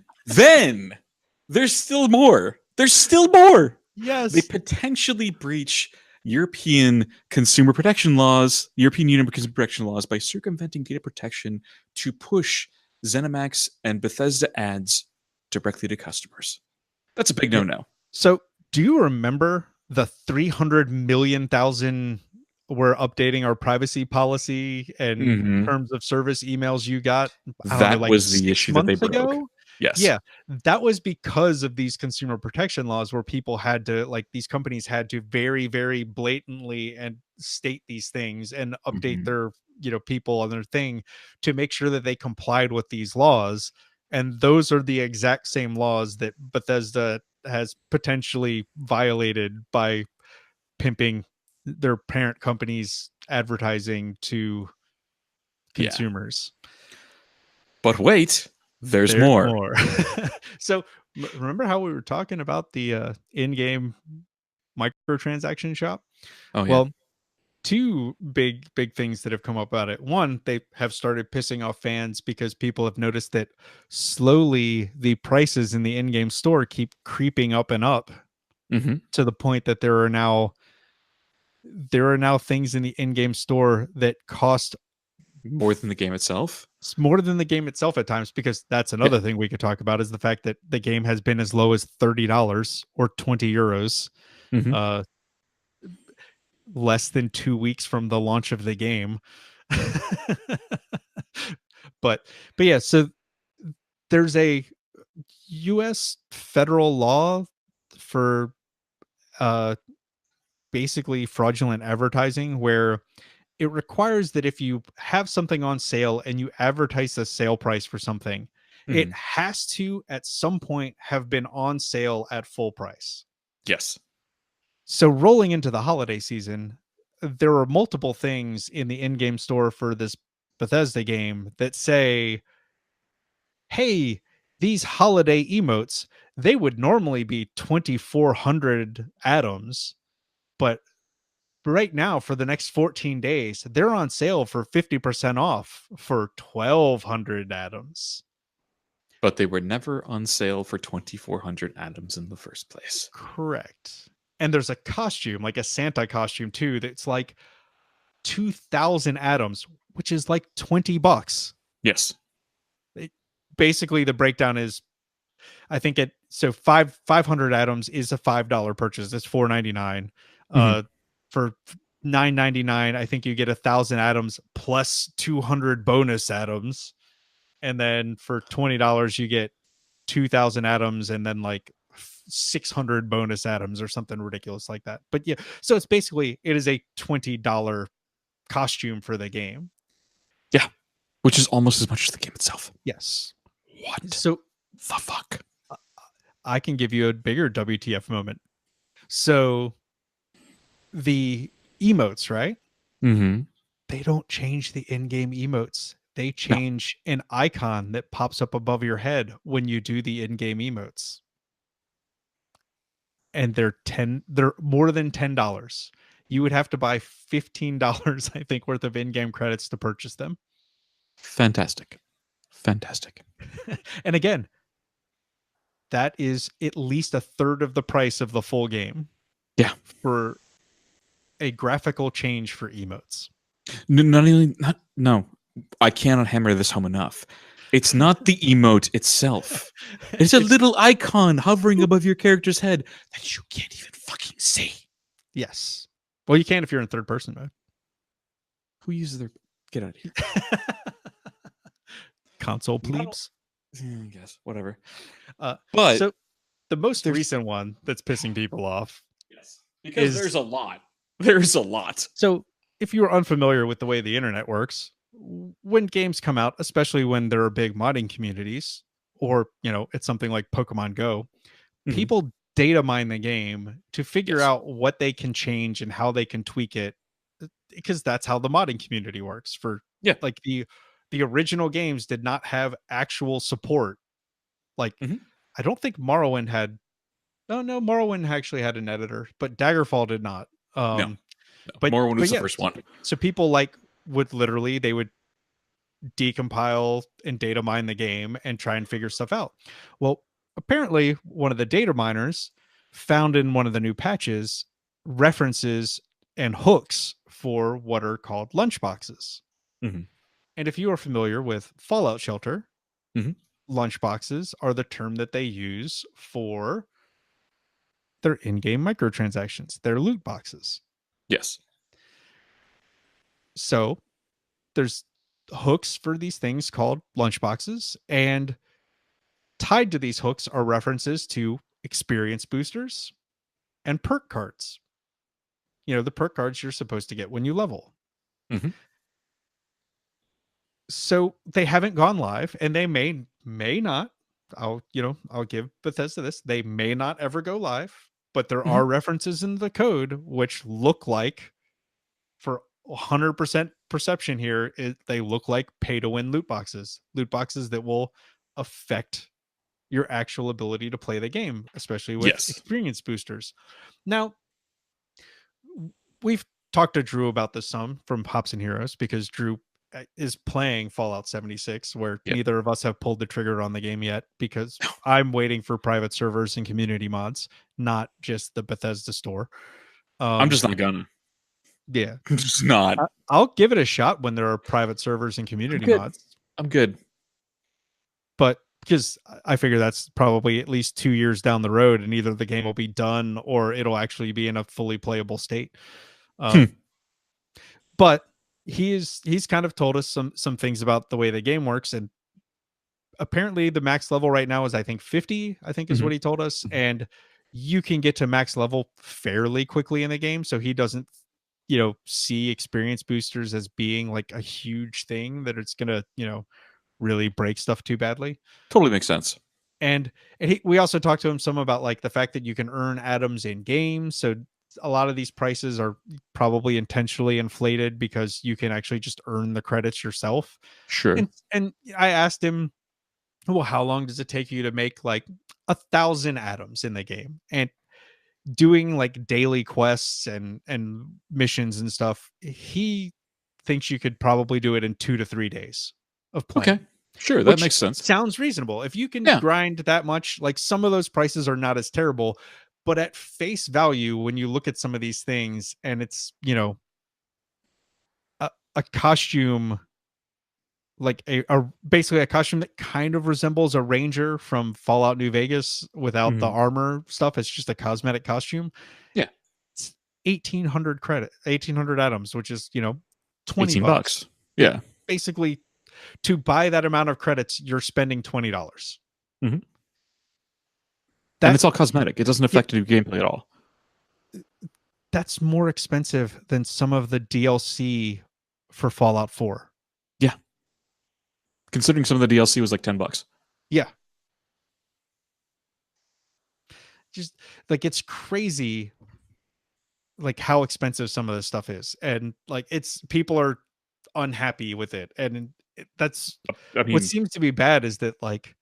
there's still more. There's still more. Yes. They potentially breach European consumer protection laws, European Union consumer protection laws, by circumventing data protection to push ZeniMax and Bethesda ads directly to customers. That's a big no-no. So do you remember the 300 million we're updating our privacy policy and terms of service emails you got? That was the issue that they broke. Yes. Yeah. That was because of these consumer protection laws, where people had to, like, these companies had to very, very blatantly and state these things and update their, people on their thing to make sure that they complied with these laws. And those are the exact same laws that Bethesda has potentially violated by pimping their parent company's advertising to consumers. But wait, there's more. So remember how we were talking about the in-game microtransaction shop? Oh, yeah. Well, two big things that have come up about it. One, they have started pissing off fans because people have noticed that slowly the prices in the in-game store keep creeping up and up to the point that there are now things in the in-game store that cost more than the game itself. It's more than the game itself at times, because that's another thing we could talk about, is the fact that the game has been as low as $30 or 20 euros. Less than 2 weeks from the launch of the game. but yeah, so there's a US federal law for basically fraudulent advertising, where it requires that if you have something on sale and you advertise the sale price for something, it has to at some point have been on sale at full price. Yes. So rolling into the holiday season, there are multiple things in the in-game store for this Bethesda game that say, hey, these holiday emotes, they would normally be 2,400 atoms, but right now, for the next 14 days, they're on sale for 50% off for 1,200 atoms. But they were never on sale for 2,400 atoms in the first place. Correct. And there's a costume, like a Santa costume too, that's like 2,000 atoms, which is like $20. Yes. Basically, the breakdown is, I think 500 atoms is a $5 purchase. It's $4.99. For $9.99, I think you get 1,000 atoms plus 200 bonus atoms, and then for $20 you get 2,000 atoms and then like 600 bonus atoms or something ridiculous like that. But yeah, so it's basically, it is a $20 costume for the game. Yeah, which is almost as much as the game itself. Yes. What? So the fuck? I can give you a bigger WTF moment. So the emotes, right? They don't change the in-game emotes. They change an icon that pops up above your head when you do the in-game emotes. And they're more than $10. You would have to buy $15, I think, worth of in-game credits to purchase them. Fantastic. And again, that is at least a third of the price of the full game. Yeah. a graphical change for emotes. No, I cannot hammer this home enough. It's not the emote itself. It's a little icon hovering above your character's head that you can't even fucking see. Yes. Well, you can if you're in third person mode. Who uses their... Get out of here. Console plebes? I guess. Whatever. But so the most recent one that's pissing people off. Yes. Because there's a lot. There's a lot. So if you're unfamiliar with the way the internet works, when games come out, especially when there are big modding communities, or, you know, it's something like Pokemon Go, people data mine the game to figure out what they can change and how they can tweak it, because that's how the modding community works. For like the original games did not have actual support. Like I don't think Morrowind had. No, Morrowind actually had an editor, but Daggerfall did not. No. But Morrowind was the first one. So people like would literally, they would decompile and data mine the game and try and figure stuff out. Well, apparently one of the data miners found in one of the new patches references and hooks for what are called lunchboxes. And if you are familiar with Fallout Shelter, lunchboxes are the term that they use for their in-game microtransactions, their loot boxes. Yes. So there's hooks for these things called lunchboxes, and tied to these hooks are references to experience boosters and perk cards. You know, the perk cards you're supposed to get when you level. So they haven't gone live, and they may not. I'll give Bethesda this. They may not ever go live, but there are references in the code which look like, for 100% perception here, they look like pay-to-win loot boxes that will affect your actual ability to play the game, especially with experience boosters. Now, we've talked to Drew about this some from Hops and Heroes, because Drew is playing Fallout 76, where neither of us have pulled the trigger on the game yet, because I'm waiting for private servers and community mods, not just the Bethesda store. I'm just not gonna. Yeah, I'm just not. I'll give it a shot when there are private servers and community mods. I'm good. But because I figure that's probably at least 2 years down the road, and either the game will be done or it'll actually be in a fully playable state. But he's kind of told us some things about the way the game works, and apparently the max level right now is, I think, 50, I think is what he told us. And you can get to max level fairly quickly in the game. So he doesn't, see experience boosters as being like a huge thing that it's going to, really break stuff too badly. Totally makes sense. And we also talked to him some about like the fact that you can earn atoms in games. So a lot of these prices are probably intentionally inflated because you can actually just earn the credits yourself. Sure. And I asked him, well, how long does it take you to make like 1,000 atoms in the game? And doing like daily quests and missions and stuff, he thinks you could probably do it in 2 to 3 days of playing. Okay. Sure, that makes sense. Sounds reasonable. If you can grind that much, like some of those prices are not as terrible, but at face value, when you look at some of these things and it's, a costume, like basically a costume that kind of resembles a ranger from Fallout New Vegas without the armor stuff. It's just a cosmetic costume. Yeah. It's 1,800 atoms, which is, $20. Yeah. Basically, to buy that amount of credits, you're spending $20. And it's all cosmetic. It doesn't affect your gameplay at all. That's more expensive than some of the DLC for Fallout 4. Yeah. Considering some of the DLC was like $10. Yeah. Just like, it's crazy, like how expensive some of this stuff is. And like, people are unhappy with it. And that's what seems to be bad, is that like,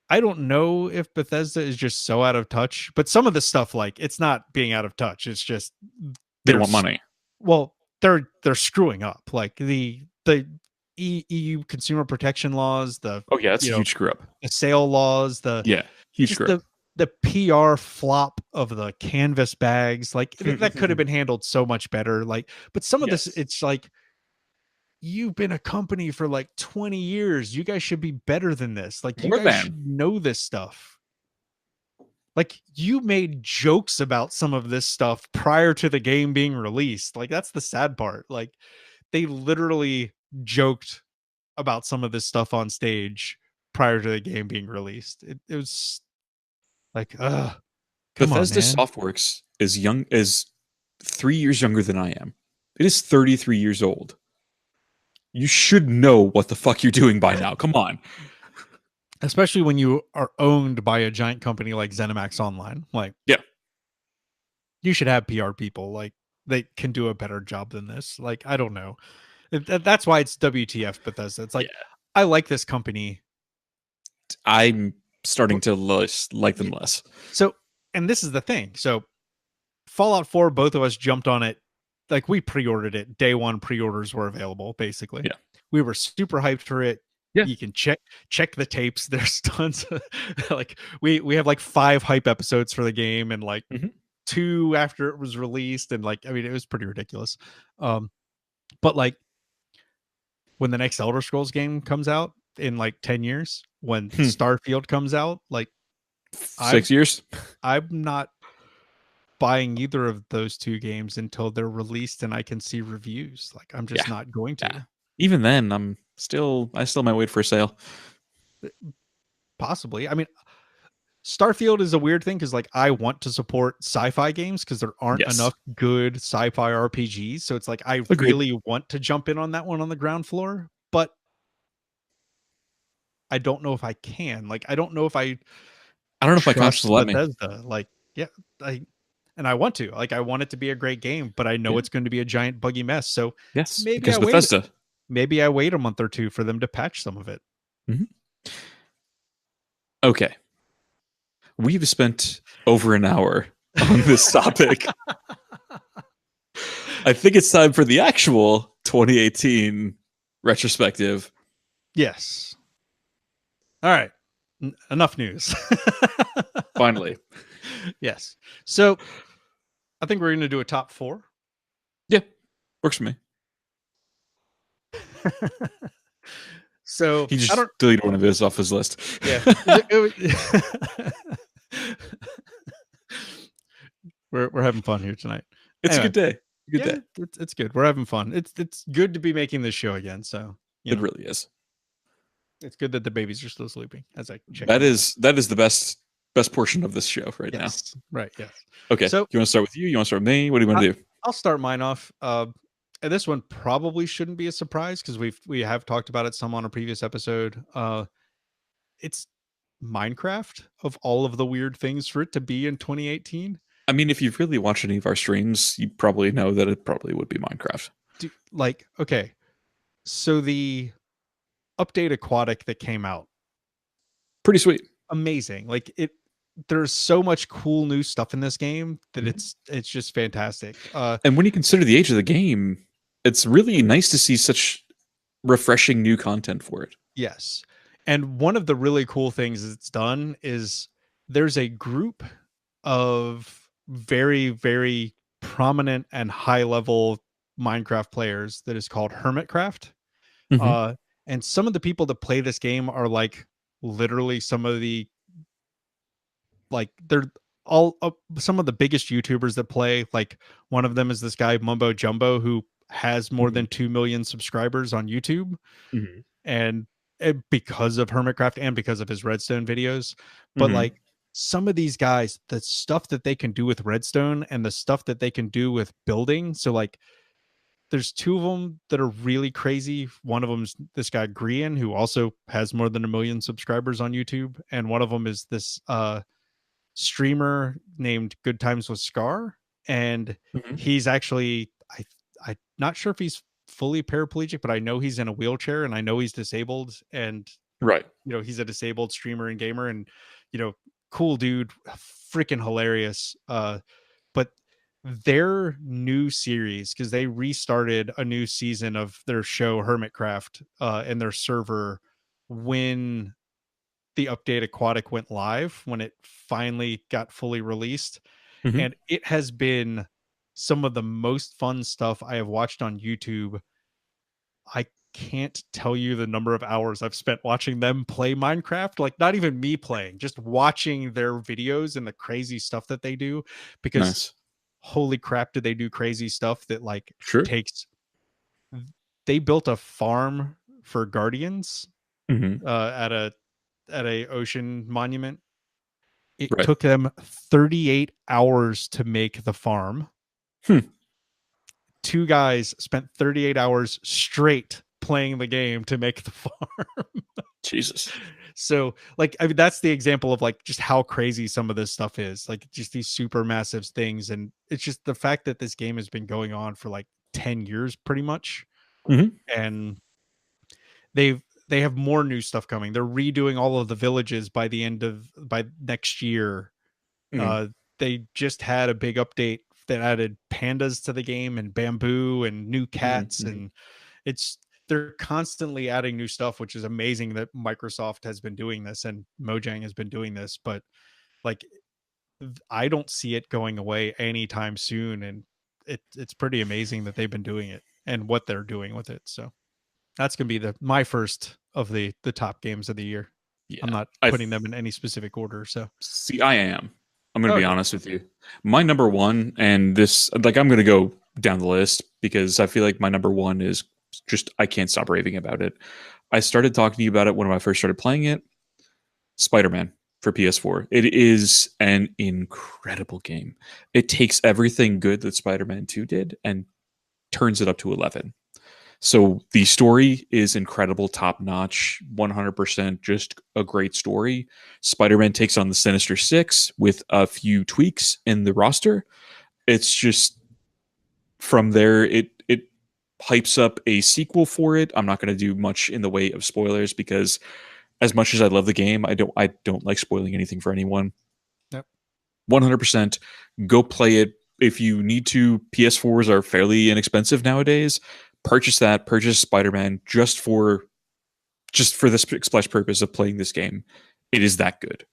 I don't know if Bethesda is just so out of touch, but some of the stuff, like, it's not being out of touch. It's just they don't want money. Well, they're screwing up, like the EU consumer protection laws. That's a huge screw up. The sale laws. Huge screw up. the PR flop of the canvas bags, like that could have been handled so much better. Like, but some of this, it's like, you've been a company for like 20 years. You guys should be better than this. Like, you guys should know this stuff. Like, you made jokes about some of this stuff prior to the game being released. Like, that's the sad part. Like, they literally joked about some of this stuff on stage prior to the game being released. It was like, come Bethesda on, man. Softworks is 3 years younger than I am. It is 33 years old. You should know what the fuck you're doing by now. Come on. Especially when you are owned by a giant company like ZeniMax Online. Like, yeah, you should have PR people. Like, they can do a better job than this. Like, I don't know. That's why it's WTF Bethesda. It's like, I like this company. I'm starting to like them less. So, and this is the thing. So, Fallout 4, both of us jumped on it. Like, we pre-ordered it. Day one pre-orders were available, basically. Yeah. We were super hyped for it. Yeah. You can check the tapes. There's tons of, like, we have like 5 hype episodes for the game and like 2 after it was released, and like, I mean, it was pretty ridiculous. But like, when the next Elder Scrolls game comes out in like 10 years, when Starfield comes out, like 6 years, I'm not buying either of those 2 games until they're released and I can see reviews. Like, I'm just not going to. Yeah. Even then, I still might wait for a sale. Possibly. I mean, Starfield is a weird thing because like, I want to support sci-fi games because there aren't enough good sci-fi RPGs. So it's like, I really want to jump in on that one on the ground floor, but I don't know if I can. Like, I don't know if I don't know if my conscience will let me. Like, yeah, I want to. Like, I want it to be a great game, but I know it's going to be a giant buggy mess. So yes, maybe because Bethesda. Maybe I wait a month or 2 for them to patch some of it. Okay. We've spent over an hour on this topic. I think it's time for the actual 2018 retrospective. Yes. All right. Enough news. Finally. Yes. So I think we're going to do a top 4. Yeah. Works for me. So he just deleted one of his off his list. Yeah. We're having fun here tonight. It's a good day. Good day. It's good. We're having fun. It's good to be making this show again. So it really is. It's good that the babies are still sleeping as I check. That is the best portion of this show right now. Right. Yes. Okay. So you want to start with you? You want to start with me? What do you want to do? I'll start mine off. And this one probably shouldn't be a surprise because we have talked about it some on a previous episode. It's Minecraft, of all of the weird things for it to be in 2018. I mean, if you've really watched any of our streams, you probably know that it probably would be Minecraft. Dude, like, okay, so the update Aquatic that came out, pretty sweet, amazing. Like, there's so much cool new stuff in this game that it's just fantastic. And when you consider the age of the game, it's really nice to see such refreshing new content for it. Yes. And one of the really cool things it's done is there's a group of very, very prominent and high level Minecraft players that is called Hermitcraft. And some of the people that play this game are like literally some of the, like, they're all some of the biggest YouTubers that play. Like, one of them is this guy Mumbo Jumbo, who has more than 2 million subscribers on YouTube. And because of Hermitcraft and because of his Redstone videos. But like, some of these guys, the stuff that they can do with Redstone and the stuff that they can do with building. So like, there's 2 of them that are really crazy. One of them is this guy Grian, who also has more than 1 million subscribers on YouTube. And one of them is this streamer named Good Times with Scar. And he's actually, I'm not sure if he's fully paraplegic, but I know he's in a wheelchair and I know he's disabled, and he's a disabled streamer and gamer, and cool dude, freaking hilarious. But their new series, because they restarted a new season of their show Hermitcraft in their server when the update Aquatic went live, when it finally got fully released. Mhm. And it has been some of the most fun stuff I have watched on YouTube. I can't tell you the number of hours I've spent watching them play Minecraft. Like, not even me playing, just watching their videos and the crazy stuff that they do. Because Nice. holy crap, do they do crazy stuff that like Sure. takes. They built a farm for guardians Mhm. at a ocean monument. It Right. took them 38 hours to make the farm. Hmm. Two guys spent 38 hours straight playing the game to make the farm. Jesus. So, like, I mean, that's the example of like just how crazy some of this stuff is. Like, just these super massive things, and it's just the fact that this game has been going on for like 10 years, pretty much, Mhm. and they have more new stuff coming. They're redoing all of the villages by next year. Mhm. Uh, they just had a big update that added pandas to the game and bamboo and new cats, Mhm. and they're constantly adding new stuff, which is amazing that Microsoft has been doing this and Mojang has been doing this. But like, I don't see it going away anytime soon, and it's pretty amazing that they've been doing it and what they're doing with it. So that's gonna be my first of the top games of the year. Yeah. I'm not I putting them in any specific order. So see. I am. I'm going to be okay, honest with you. My number one, and this, like, I'm going to go down the list because I feel like my number one is just I can't stop raving about it. I started talking to you about it when I first started playing it. Spider-Man for PS4. It is an incredible game. It takes everything good that Spider-Man 2 did and turns it up to 11. So the story is incredible, top notch, 100% just a great story. Spider Man takes on the Sinister Six with a few tweaks in the roster. It's just from there, it hypes up a sequel for it. I'm not going to do much in the way of spoilers because as much as I love the game, I don't like spoiling anything for anyone. yep. 100% go play it if you need to. PS4s are fairly inexpensive nowadays. Purchase Spider-Man just for the splash purpose of playing this game. It is that good.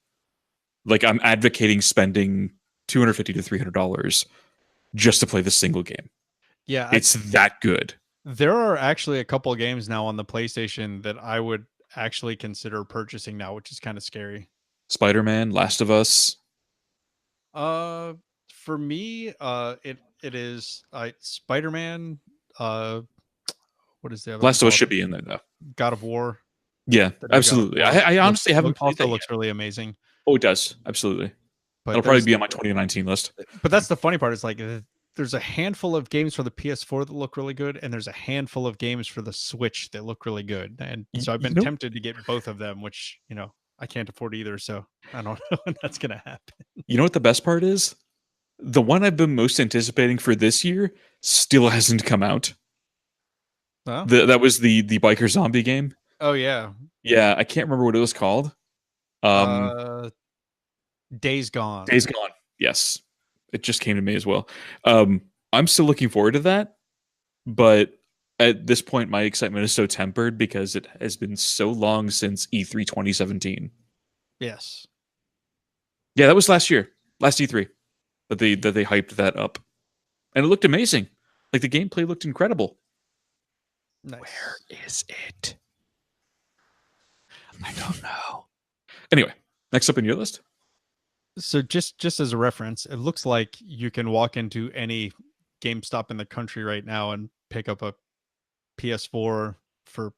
Like, I'm advocating spending $250 to $300 just to play this single game. Yeah, It's that good. there are actually a couple of games now on the PlayStation that I would actually consider purchasing now, which is kind of scary. Spider-Man, Last of Us. Uh, for me, it is Spider-Man. Uh, what is the other one Last of Us called? should be in there though. God of War. Yeah, The new God of absolutely. War I honestly haven't played also that looks yet. really amazing. Oh, it does. Absolutely. But It'll probably be on my 2019 list. but that's the funny part is like there's a handful of games for the PS4 that look really good, and there's a handful of games for the Switch that look really good. And so I've You been know, tempted to get both of them, which I can't afford either. So I don't know when that's gonna happen. you know what the best part is? The one I've been most anticipating for this year still hasn't come out. Well, That was the biker zombie game. oh yeah, Yeah, I can't remember what it was called. Um, uh, Days Gone. Days Gone. Yes, it just came to me as well. I'm still looking forward to that, but at this point, my excitement is so tempered because it has been so long since E3 2017. Yes, Yeah, that was last year, last E3 that they hyped that up, and it looked amazing. Like the gameplay looked incredible. nice. Where is it? I don't know. Anyway, next up in your list. So just as a reference, it looks like you can walk into any GameStop in the country right now and pick up a PS4 for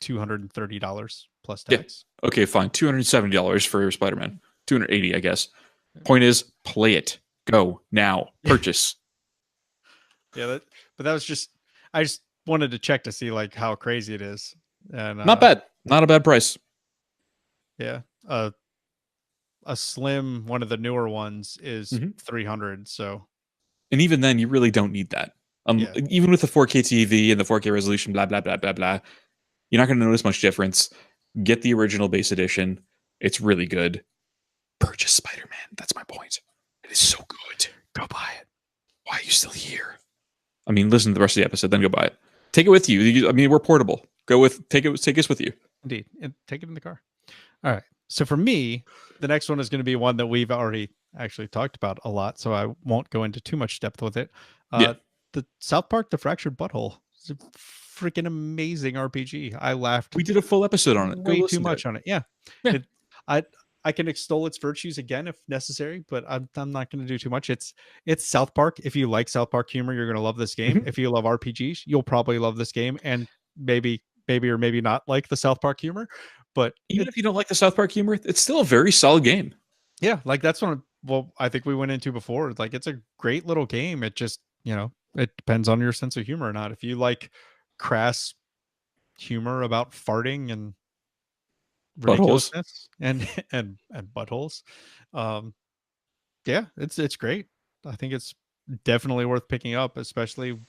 $230 plus Yeah. tax. Okay, fine. $270 for Spider-Man. 280, I guess. Point is, play it. Go now. Purchase. Yeah, but that was just I just wanted to check to see like how crazy it is. And Not bad. Not a bad price. yeah. A slim one of the newer ones is Mhm. 300, so And even then, you really don't need that. Yeah. Even with the 4K TV and the 4K resolution, blah, blah, blah, blah, blah, you're not going to notice much difference. Get the original base edition. It's really good. Purchase Spider-Man. That's my point. It is so good. Go buy it. Why are you still here? I mean, listen to the rest of the episode, then go buy it. Take it with you. I mean, we're portable. Take us with you. indeed. And take it in the car. All right. So for me, the next one is going to be one that we've already actually talked about a lot, so I won't go into too much depth with it. Yeah. The South Park: The Fractured Butthole. It's a freaking amazing RPG. I laughed. We did a full episode on it. Go way too listen to much it. on it. Yeah. Yeah. I can extol its virtues again if necessary, but I'm not going to do too much. It's South Park. If you like South Park humor, you're going to love this game. Mhm. If you love RPGs, you'll probably love this game, and maybe or maybe not like the South Park humor, but Even if you don't like the South Park humor, it's still a very solid game. yeah, like that's one. Well, I think we went into before. Like it's a great little game. It just it depends on your sense of humor or not. If you like crass humor about farting and Buttholes. ridiculousness and buttholes, um, yeah, it's great. I think it's definitely worth picking up, especially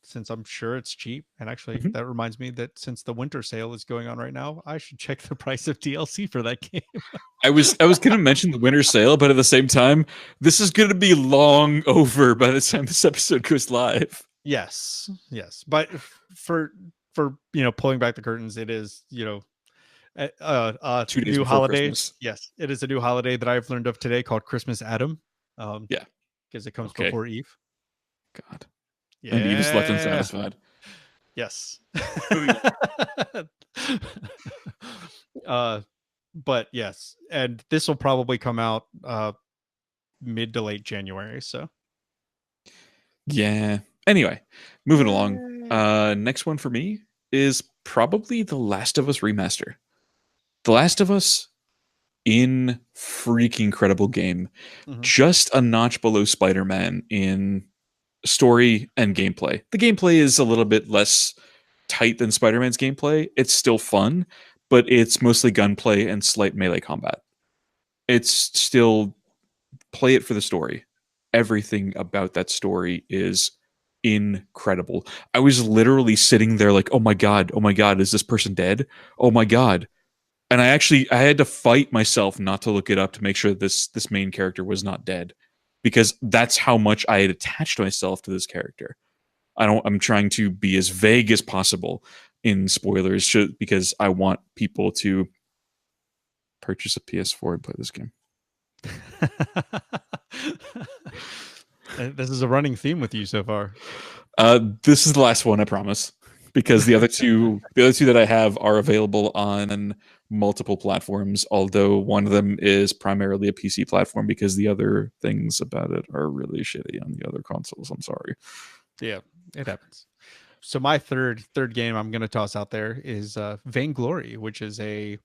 since I'm sure it's cheap. And actually, Mhm. that reminds me that since the winter sale is going on right now, I should check the price of DLC for that game. I was going to mention the winter sale, but at the same time, this is going to be long over by the time this episode goes live. Yes, but for pulling back the curtains, it is 2 days new before holiday. Christmas. Yes, it is a new holiday that I've learned of today called Christmas Adam. Yeah. Because it comes Okay. before Eve. God. Yeah. And Eve is left unsatisfied. Yes. But yes, and this will probably come out mid to late January. So yeah. Anyway, moving along. Next one for me is probably The Last of Us Remaster. The Last of Us in freaking incredible game. Just a notch below Spider-Man in story and gameplay. The gameplay is a little bit less tight than Spider-Man's gameplay. It's still fun, but it's mostly gunplay and slight melee combat. It's still play it for the story. Everything about that story is incredible. I was literally sitting there like, oh my god, is this person dead? Oh my god. And I had to fight myself not to look it up to make sure this main character was not dead, because that's how much I had attached myself to this character. I'm trying to be as vague as possible in spoilers because I want people to purchase a PS4 and play this game. This is a running theme with you so far. This is the last one, I promise, because the other two that I have are available on multiple platforms, although one of them is primarily a PC platform because the other things about it are really shitty on the other consoles. I'm sorry. Yeah, it happens. So my third game I'm going to toss out there is Vainglory, which is a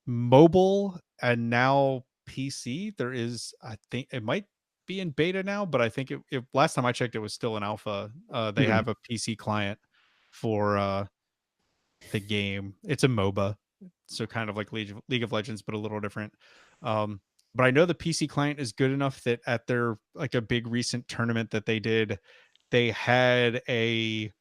mobile and now PC. There is, I think it might be in beta now, but I think it last time I checked, it was still in alpha. They have a PC client for the game. It's a MOBA, so kind of like League of Legends, but a little different. But I know the PC client is good enough that at their like a big recent tournament that they did, they had a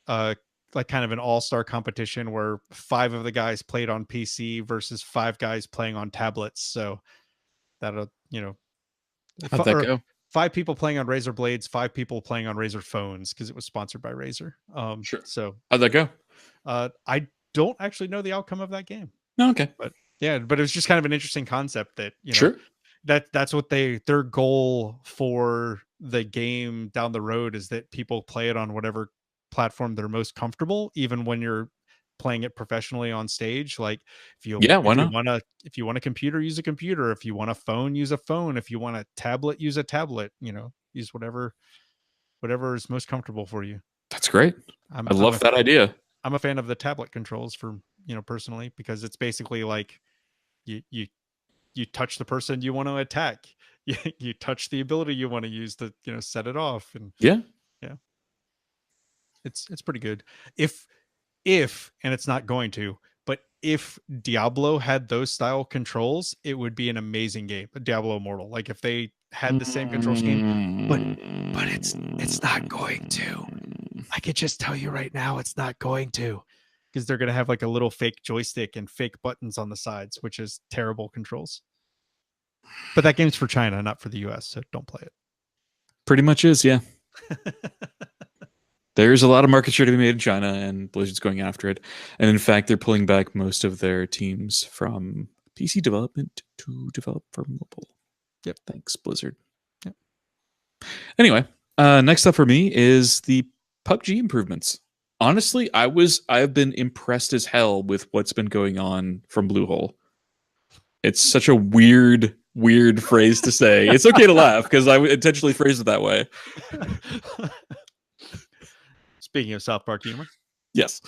like kind of an all-star competition where 5 of the guys played on PC versus 5 guys playing on tablets. So that'll how'd that go? 5 people playing on Razer Blades, 5 people playing on Razer phones because it was sponsored by Razer. Sure. So How'd that go? I don't actually know the outcome of that game. No, okay. But yeah, but it was just kind of an interesting concept that sure. That's what their goal for the game down the road is, that people play it on whatever platform they're most comfortable, even when you're playing it professionally on stage. Like if you want a computer, use a computer. If you want a phone, use a phone. If you want a tablet, use a tablet. Use whatever is most comfortable for you. That's great. I love that idea. I'm a fan of the tablet controls for personally, because it's basically like you touch the person you want to attack. You touch the ability you want to use to set it off. And yeah it's pretty good. If and it's not going to, but if Diablo had those style controls, it would be an amazing game. Diablo Immortal, like if they had the same control scheme, but it's not going to. I could just tell you right now, it's not going to, because they're going to have like a little fake joystick and fake buttons on the sides, which is terrible controls. But that game's for China, not for the US, so don't play it. Pretty much is, yeah. There's a lot of market share to be made in China, and Blizzard's going after it. And in fact, they're pulling back most of their teams from PC development to develop for mobile. Yep. Thanks, Blizzard. Yep. Anyway, next up for me is the PUBG improvements. Honestly, I've been impressed as hell with what's been going on from Bluehole. It's such a weird phrase to say. It's okay to laugh because I intentionally phrased it that way. Speaking of South Park humor. Yes.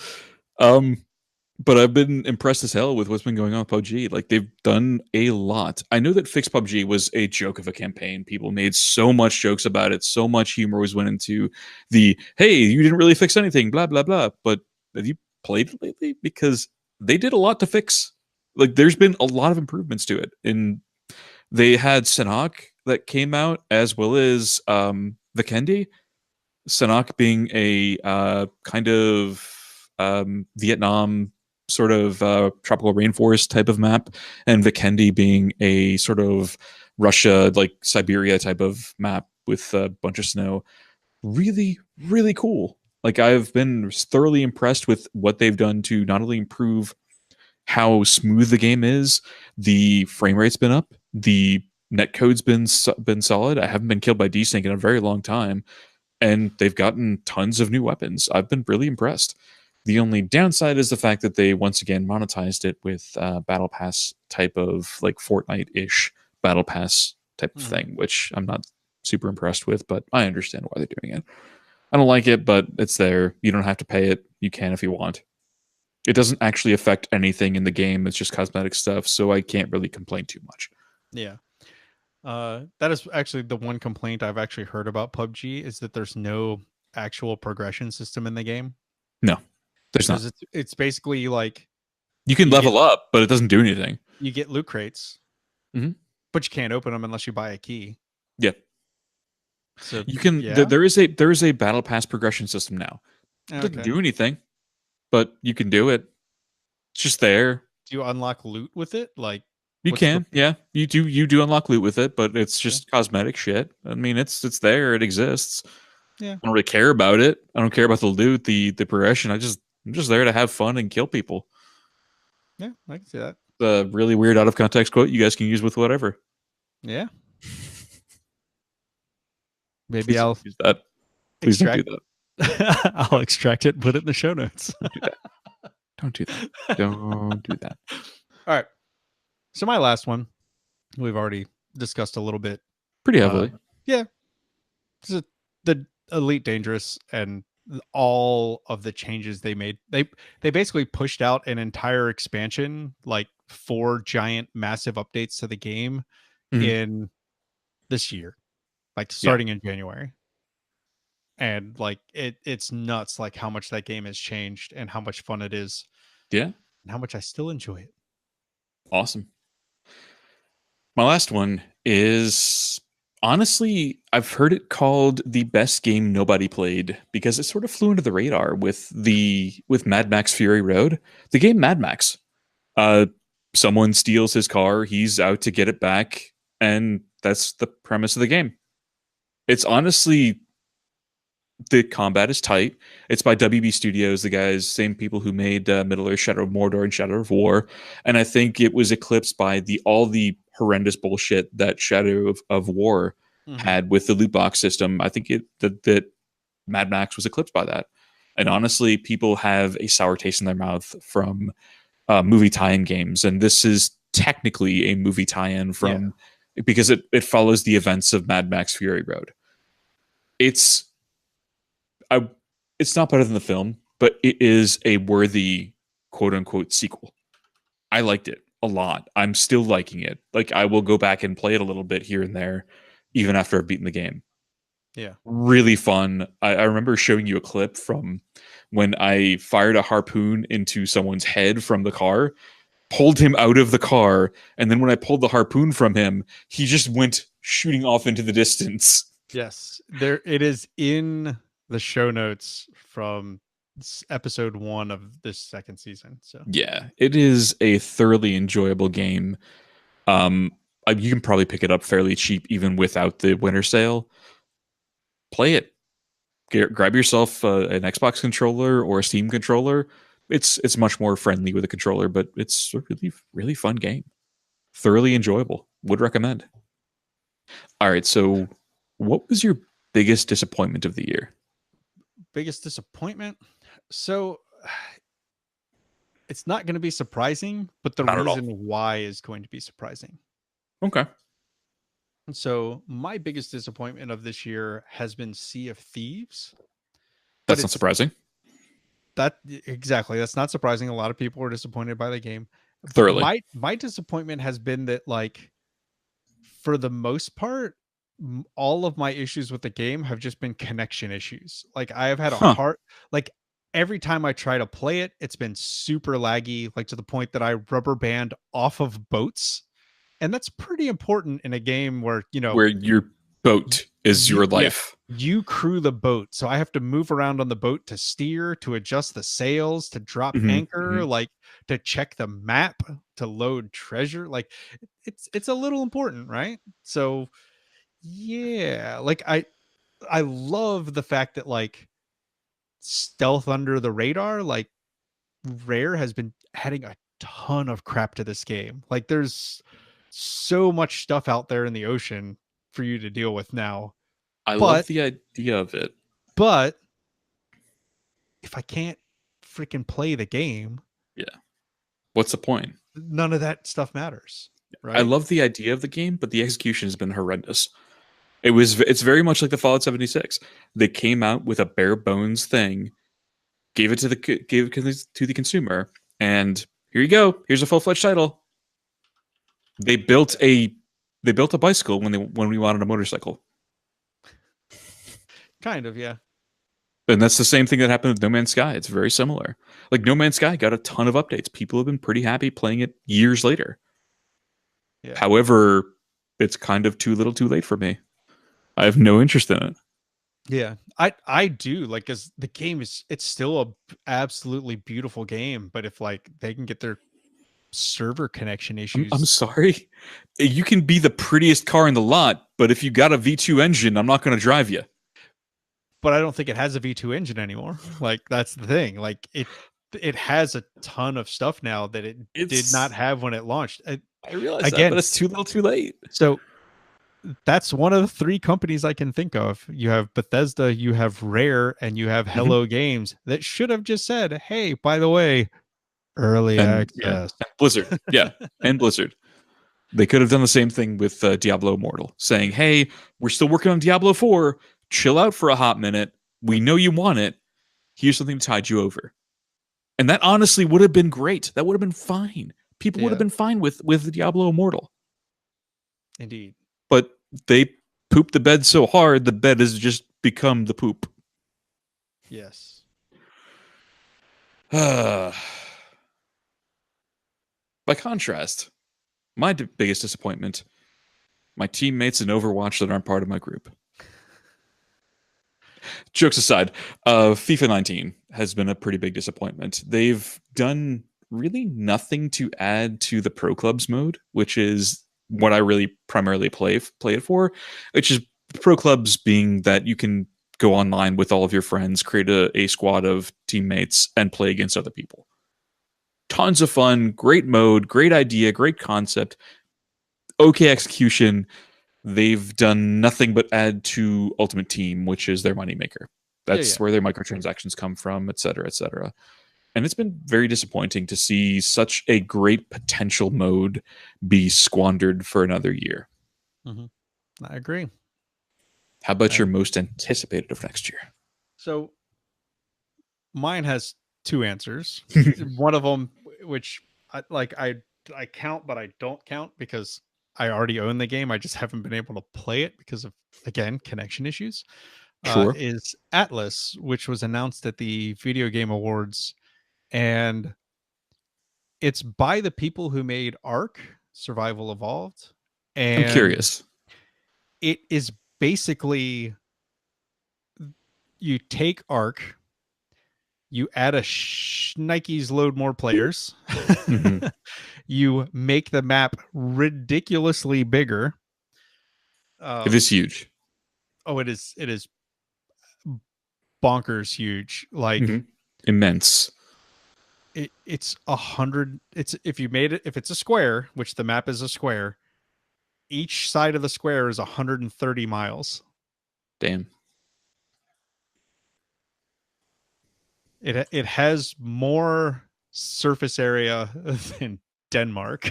But I've been impressed as hell with what's been going on with PUBG. Like, they've done a lot. I know that Fix PUBG was a joke of a campaign. People made so much jokes about it. So much humor was went into the, hey, you didn't really fix anything, blah, blah, blah. But have you played it lately? Because they did a lot to fix. Like, there's been a lot of improvements to it. And they had Sanhok that came out, as well as Vikendi. Sanhok being a kind of Vietnam sort of tropical rainforest type of map, and Vikendi being a sort of Russia, like Siberia type of map with a bunch of snow. Really, really cool. Like, I've been thoroughly impressed with what they've done to not only improve how smooth the game is, the frame rate's been up, the netcode's been solid. I haven't been killed by desync in a very long time, and they've gotten tons of new weapons. I've been really impressed. The only downside is the fact that they once again monetized it with battle pass type of, like, Fortnite-ish battle pass type of thing, which I'm not super impressed with, but I understand why they're doing it. I don't like it, but it's there. You don't have to pay it. You can if you want. It doesn't actually affect anything in the game. It's just cosmetic stuff, so I can't really complain too much. Yeah. That is actually the one complaint I've actually heard about PUBG, is that there's no actual progression system in the game. No, there's not. It's basically like you can level up, but it doesn't do anything. You get loot crates, but you can't open them unless you buy a key. Yeah. So you can. Yeah. There is a battle pass progression system now. It doesn't do anything, but you can do it. It's just there. Do you unlock loot with it? Like, you can, yeah. You do unlock loot with it, but it's just cosmetic shit. I mean, it's there, it exists. Yeah. I don't really care about it. I don't care about the loot, the progression. I'm just there to have fun and kill people. Yeah, I can see that. The really weird out of context quote you guys can use with whatever. Yeah. Maybe I'll use that. Please don't do that. I'll extract it and put it in the show notes. Don't do that. Don't do that. All right. So my last one, we've already discussed a little bit. Pretty heavily. Yeah. The Elite Dangerous and all of the changes they made. They basically pushed out an entire expansion, like 4 giant massive updates to the game in this year, like starting in January. And like it's nuts, like how much that game has changed and how much fun it is. Yeah. And how much I still enjoy it. Awesome. My last one is, honestly, I've heard it called the best game nobody played because it sort of flew under the radar with Mad Max Fury Road. The game Mad Max. Someone steals his car, he's out to get it back, and that's the premise of the game. It's honestly, the combat is tight. It's by WB Studios, the guys, same people who made Middle-earth, Shadow of Mordor, and Shadow of War. And I think it was eclipsed by all the horrendous bullshit that Shadow of War had with the loot box system. I think that Mad Max was eclipsed by that. And honestly, people have a sour taste in their mouth from movie tie-in games. And this is technically a movie tie-in because it follows the events of Mad Max Fury Road. It's not better than the film, but it is a worthy quote-unquote sequel. I liked it a lot. I'm still liking it. Like, I will go back and play it a little bit here and there, even after I've beaten the game. Yeah. Really fun. I remember showing you a clip from when I fired a harpoon into someone's head from the car, pulled him out of the car, and then when I pulled the harpoon from him, he just went shooting off into the distance. Yes. It is in the show notes from episode 1 of this second season. So yeah, it is a thoroughly enjoyable game. You can probably pick it up fairly cheap even without the winter sale. Play it. grab yourself an Xbox controller or a Steam controller. It's much more friendly with a controller, but it's a really, really fun game. Thoroughly enjoyable. Would recommend. All right, so what was your biggest disappointment of the year? Biggest disappointment? So it's not going to be surprising, but the reason why is going to be surprising. Okay. So my biggest disappointment of this year has been Sea of Thieves. That's not surprising. Exactly. That's not surprising. A lot of people were disappointed by the game. Thoroughly. My disappointment has been that, like, for the most part, all of my issues with the game have just been connection issues. Like, I have had a hard, like, every time I try to play it, it's been super laggy, like to the point that I rubber band off of boats. And that's pretty important in a game where, you know, where your boat is your life. Yeah, you crew the boat. So I have to move around on the boat to steer, to adjust the sails, to drop anchor, like to check the map, to load treasure. Like it's a little important, right? So yeah, like I love the fact that, like, stealth under the radar, like, Rare has been adding a ton of crap to this game. Like, there's so much stuff out there in the ocean for you to deal with now. I love the idea of it. But if I can't freaking play the game, yeah, what's the point? None of that stuff matters. Right? I love the idea of the game, but the execution has been horrendous. It's very much like the Fallout 76. They came out with a bare bones thing, gave it to the consumer, and here you go. Here's a full-fledged title. They built a bicycle when we wanted a motorcycle. Kind of, yeah. And that's the same thing that happened with No Man's Sky. It's very similar. Like, No Man's Sky got a ton of updates. People have been pretty happy playing it years later. Yeah. However, it's kind of too little too late for me. I have no interest in it. Yeah, I do, like, because the game it's still a absolutely beautiful game, but if, like, they can get their server connection issues. I'm sorry. You can be the prettiest car in the lot, but if you got a V2 engine, I'm not going to drive you. But I don't think it has a V2 engine anymore. Like, that's the thing. Like, it has a ton of stuff now that it did not have when it launched. I realize that, but it's too little too late. So that's one of the three companies I can think of. You have Bethesda, you have Rare, and you have Hello Games that should have just said, hey, by the way, early access. Yeah. Blizzard. Yeah. And Blizzard. They could have done the same thing with Diablo Immortal, saying, hey, we're still working on Diablo 4. Chill out for a hot minute. We know you want it. Here's something to tide you over. And that honestly would have been great. That would have been fine. People would have been fine with Diablo Immortal. Indeed. But they pooped the bed so hard, the bed has just become the poop. Yes. By contrast, my biggest disappointment, my teammates in Overwatch that aren't part of my group. Jokes aside, FIFA 19 has been a pretty big disappointment. They've done really nothing to add to the Pro Clubs mode, which is what I really primarily play it for, which is Pro Clubs being that you can go online with all of your friends, create a squad of teammates, and play against other people. Tons of fun, great mode, great idea, great concept, okay execution. They've done nothing but add to Ultimate Team, which is their moneymaker. That's where their microtransactions come from, et cetera, et cetera. And it's been very disappointing to see such a great potential mode be squandered for another year. I agree. How about your most anticipated of next year? So mine has two answers. One of them, which I count, but I don't count because I already own the game. I just haven't been able to play it because of, again, connection issues. Is Atlas, which was announced at the Video Game Awards. And it's by the people who made Ark, Survival Evolved. And I'm curious. It is basically, you take Ark, you add a Nike's load more players, you make the map ridiculously bigger. It is huge. Oh, it is bonkers huge. Like immense. It's 100. It's if it's a square, which the map is a square, each side of the square is 130 miles. Damn. It has more surface area than Denmark.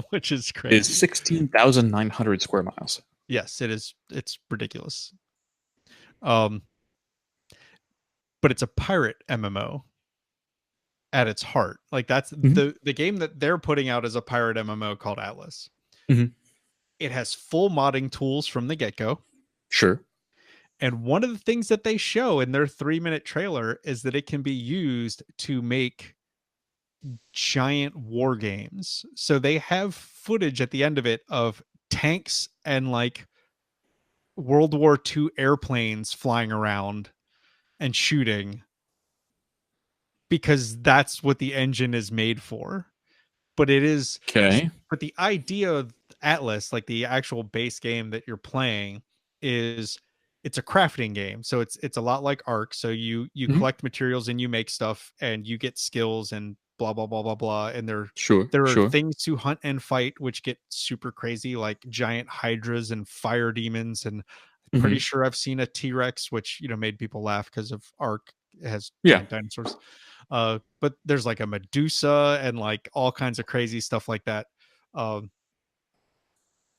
Which is crazy. It's 16,900 square miles. Yes, it is. It's ridiculous. But it's a pirate MMO at its heart. Like that's the game that they're putting out as a pirate MMO called Atlas. It has full modding tools from the get-go. Sure. And one of the things that they show in their 3-minute trailer is that it can be used to make giant war games. So they have footage at the end of it of tanks and like World War II airplanes flying around and shooting, because that's what the engine is made for. But it is okay. But the idea of Atlas, like the actual base game that you're playing, is it's a crafting game. So it's a lot like Ark. So you collect materials and you make stuff and you get skills and blah blah blah blah blah. And there are things to hunt and fight which get super crazy, like giant hydras and fire demons. And I'm pretty sure I've seen a T-Rex, which made people laugh because of Ark. It has giant dinosaurs. But there's like a Medusa and like all kinds of crazy stuff like that. And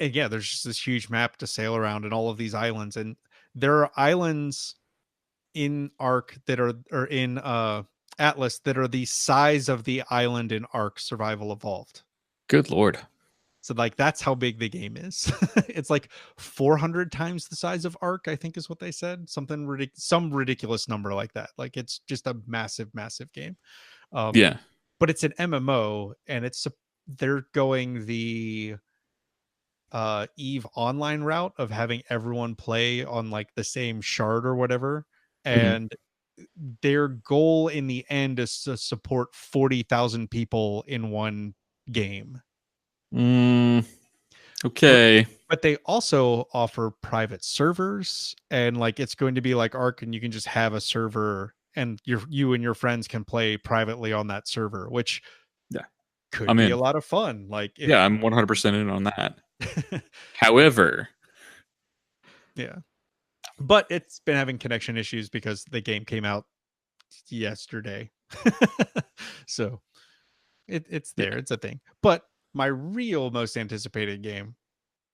yeah, there's just this huge map to sail around and all of these islands. And there are islands in Ark that are in Atlas that are the size of the island in Ark Survival Evolved. Good Lord. So like that's how big the game is. It's like 400 times the size of Ark, I think is what they said. Some ridiculous number like that. Like it's just a massive game. But it's an MMO, and they're going the EVE Online route of having everyone play on like the same shard or whatever. And their goal in the end is to support 40,000 people in one game. Okay. But they also offer private servers, and like it's going to be like Ark, and you can just have a server and you and your friends can play privately on that server, which could be a lot of fun. Like I'm 100% in on that. However, but it's been having connection issues because the game came out yesterday. So it's there. It's a thing. But my real most anticipated game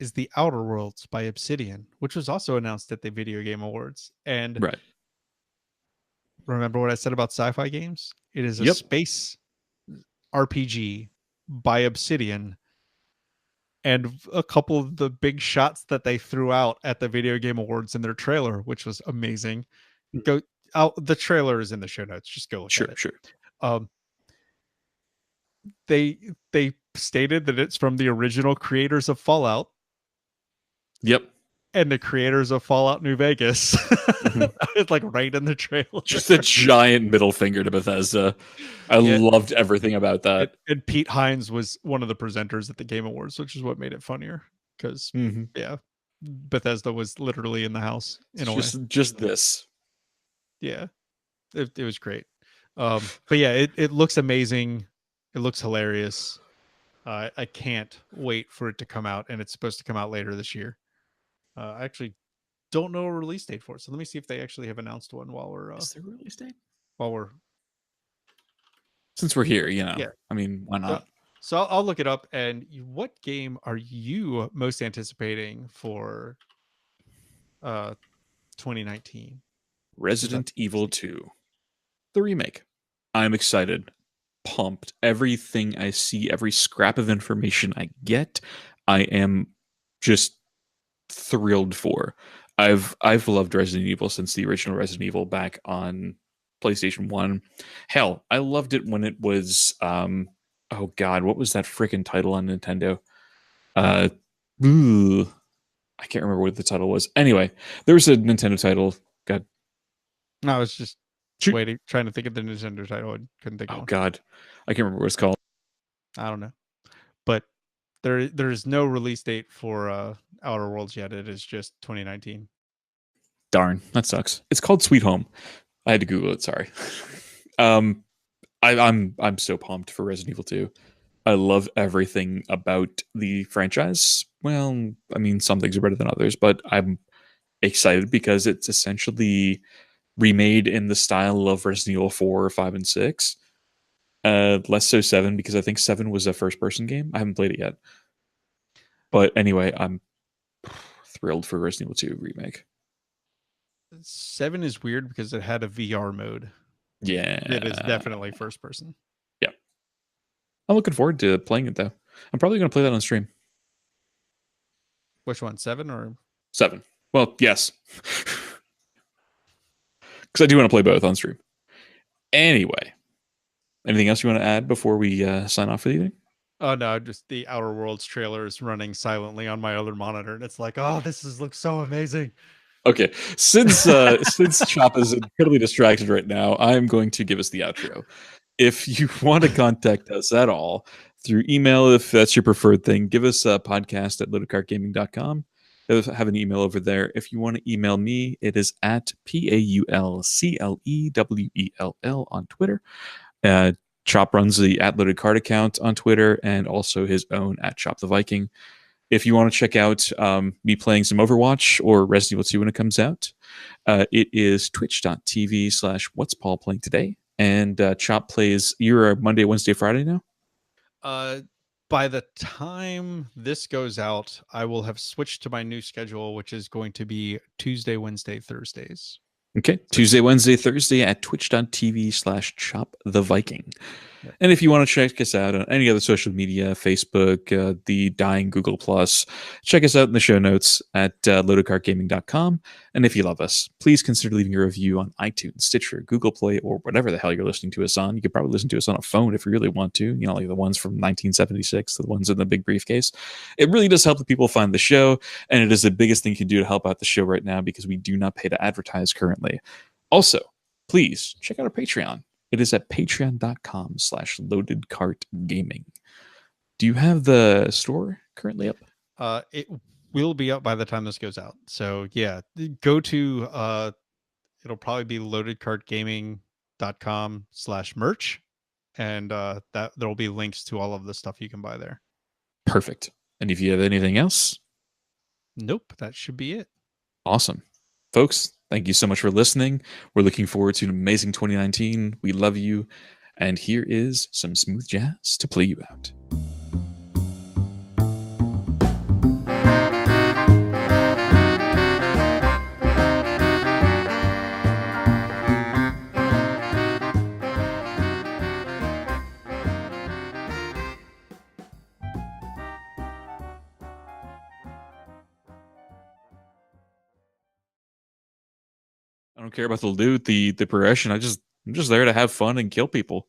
is The Outer Worlds by Obsidian, which was also announced at the Video Game Awards. And remember what I said about sci-fi games? It is a space RPG by Obsidian. And a couple of the big shots that they threw out at the Video Game Awards in their trailer, which was amazing. The trailer is in the show notes. Just go look at it. Sure. They stated that it's from the original creators of Fallout. Yep. And the creators of Fallout New Vegas. It's like right in the trailer. Just a giant middle finger to Bethesda. I loved everything about that. And Pete Hines was one of the presenters at the Game Awards, which is what made it funnier. Because Bethesda was literally in the house in a way. Just this. Yeah. It was great. But yeah, it looks amazing. It looks hilarious. I can't wait for it to come out, and it's supposed to come out later this year. I actually don't know a release date for it, so let me see if they actually have announced one while we're. Is there a release date? Since we're here, I mean, why not? So I'll look it up. And what game are you most anticipating for 2019? Resident Evil 2, the remake. I'm excited, pumped. Everything I see, every scrap of information I get, I am just thrilled for. I've loved Resident Evil since the original Resident Evil back on PlayStation 1. Hell, I loved it when it was oh god, what was that freaking title on Nintendo? I can't remember what the title was. Anyway, there was a Nintendo title. God. No, I was just trying to think of the Nintendo title. I couldn't think of it. God. I can't remember what it's called. I don't know. But There's no release date for Outer Worlds yet. It is just 2019. Darn, that sucks. It's called Sweet Home. I had to Google it. Sorry. I'm so pumped for Resident Evil 2. I love everything about the franchise. Well, I mean, some things are better than others, but I'm excited because it's essentially remade in the style of Resident Evil 4, 5, and 6. Less so 7, because I think 7 was a first-person game. I haven't played it yet. But anyway, I'm thrilled for Resident Evil 2 remake. 7 is weird because it had a VR mode. Yeah. It is definitely first person. Yeah. I'm looking forward to playing it, though. I'm probably going to play that on stream. Which one, 7 or 7? Well, yes. Because I do want to play both on stream. Anyway, anything else you want to add before we sign off for the evening? Oh no, just the Outer Worlds trailer is running silently on my other monitor, and it's like, oh, looks so amazing. Okay, since Chop is incredibly distracted right now, I'm going to give us the outro. If you want to contact us at all through email, if that's your preferred thing, give us a podcast at loadedcartgaming.com. Have an email over there. If you want to email me, it is at PAULCLEWELL on Twitter. Chop runs the @LoadedCard account on Twitter and also his own @ChopTheViking. If you want to check out me playing some Overwatch or Resident Evil 2 when it comes out, it is twitch.tv/what's Paul playing today. And Chop plays, you're a Monday, Wednesday, Friday now? By the time this goes out, I will have switched to my new schedule, which is going to be Tuesday, Wednesday, Thursdays. Okay, Tuesday, Wednesday, Thursday at twitch.tv/ChopTheViking. And if you want to check us out on any other social media, Facebook, the dying Google+, check us out in the show notes at loadedcartgaming.com. And if you love us, please consider leaving a review on iTunes, Stitcher, Google Play, or whatever the hell you're listening to us on. You could probably listen to us on a phone if you really want to, you know, like the ones from 1976, the ones in the big briefcase. It really does help the people find the show, and it is the biggest thing you can do to help out the show right now because we do not pay to advertise currently. Also, please check out our Patreon. It is at patreon.com/loadedcartgaming. Do you have the store currently up? It will be up by the time this goes out. So yeah, go to it'll probably be loadedcartgaming.com/merch, and that there'll be links to all of the stuff you can buy there. Perfect. And if you have anything else? Nope, that should be it. Awesome. Folks, thank you so much for listening. We're looking forward to an amazing 2019. We love you. And here is some smooth jazz to play you out. I don't care about the loot, the progression. I'm just there to have fun and kill people.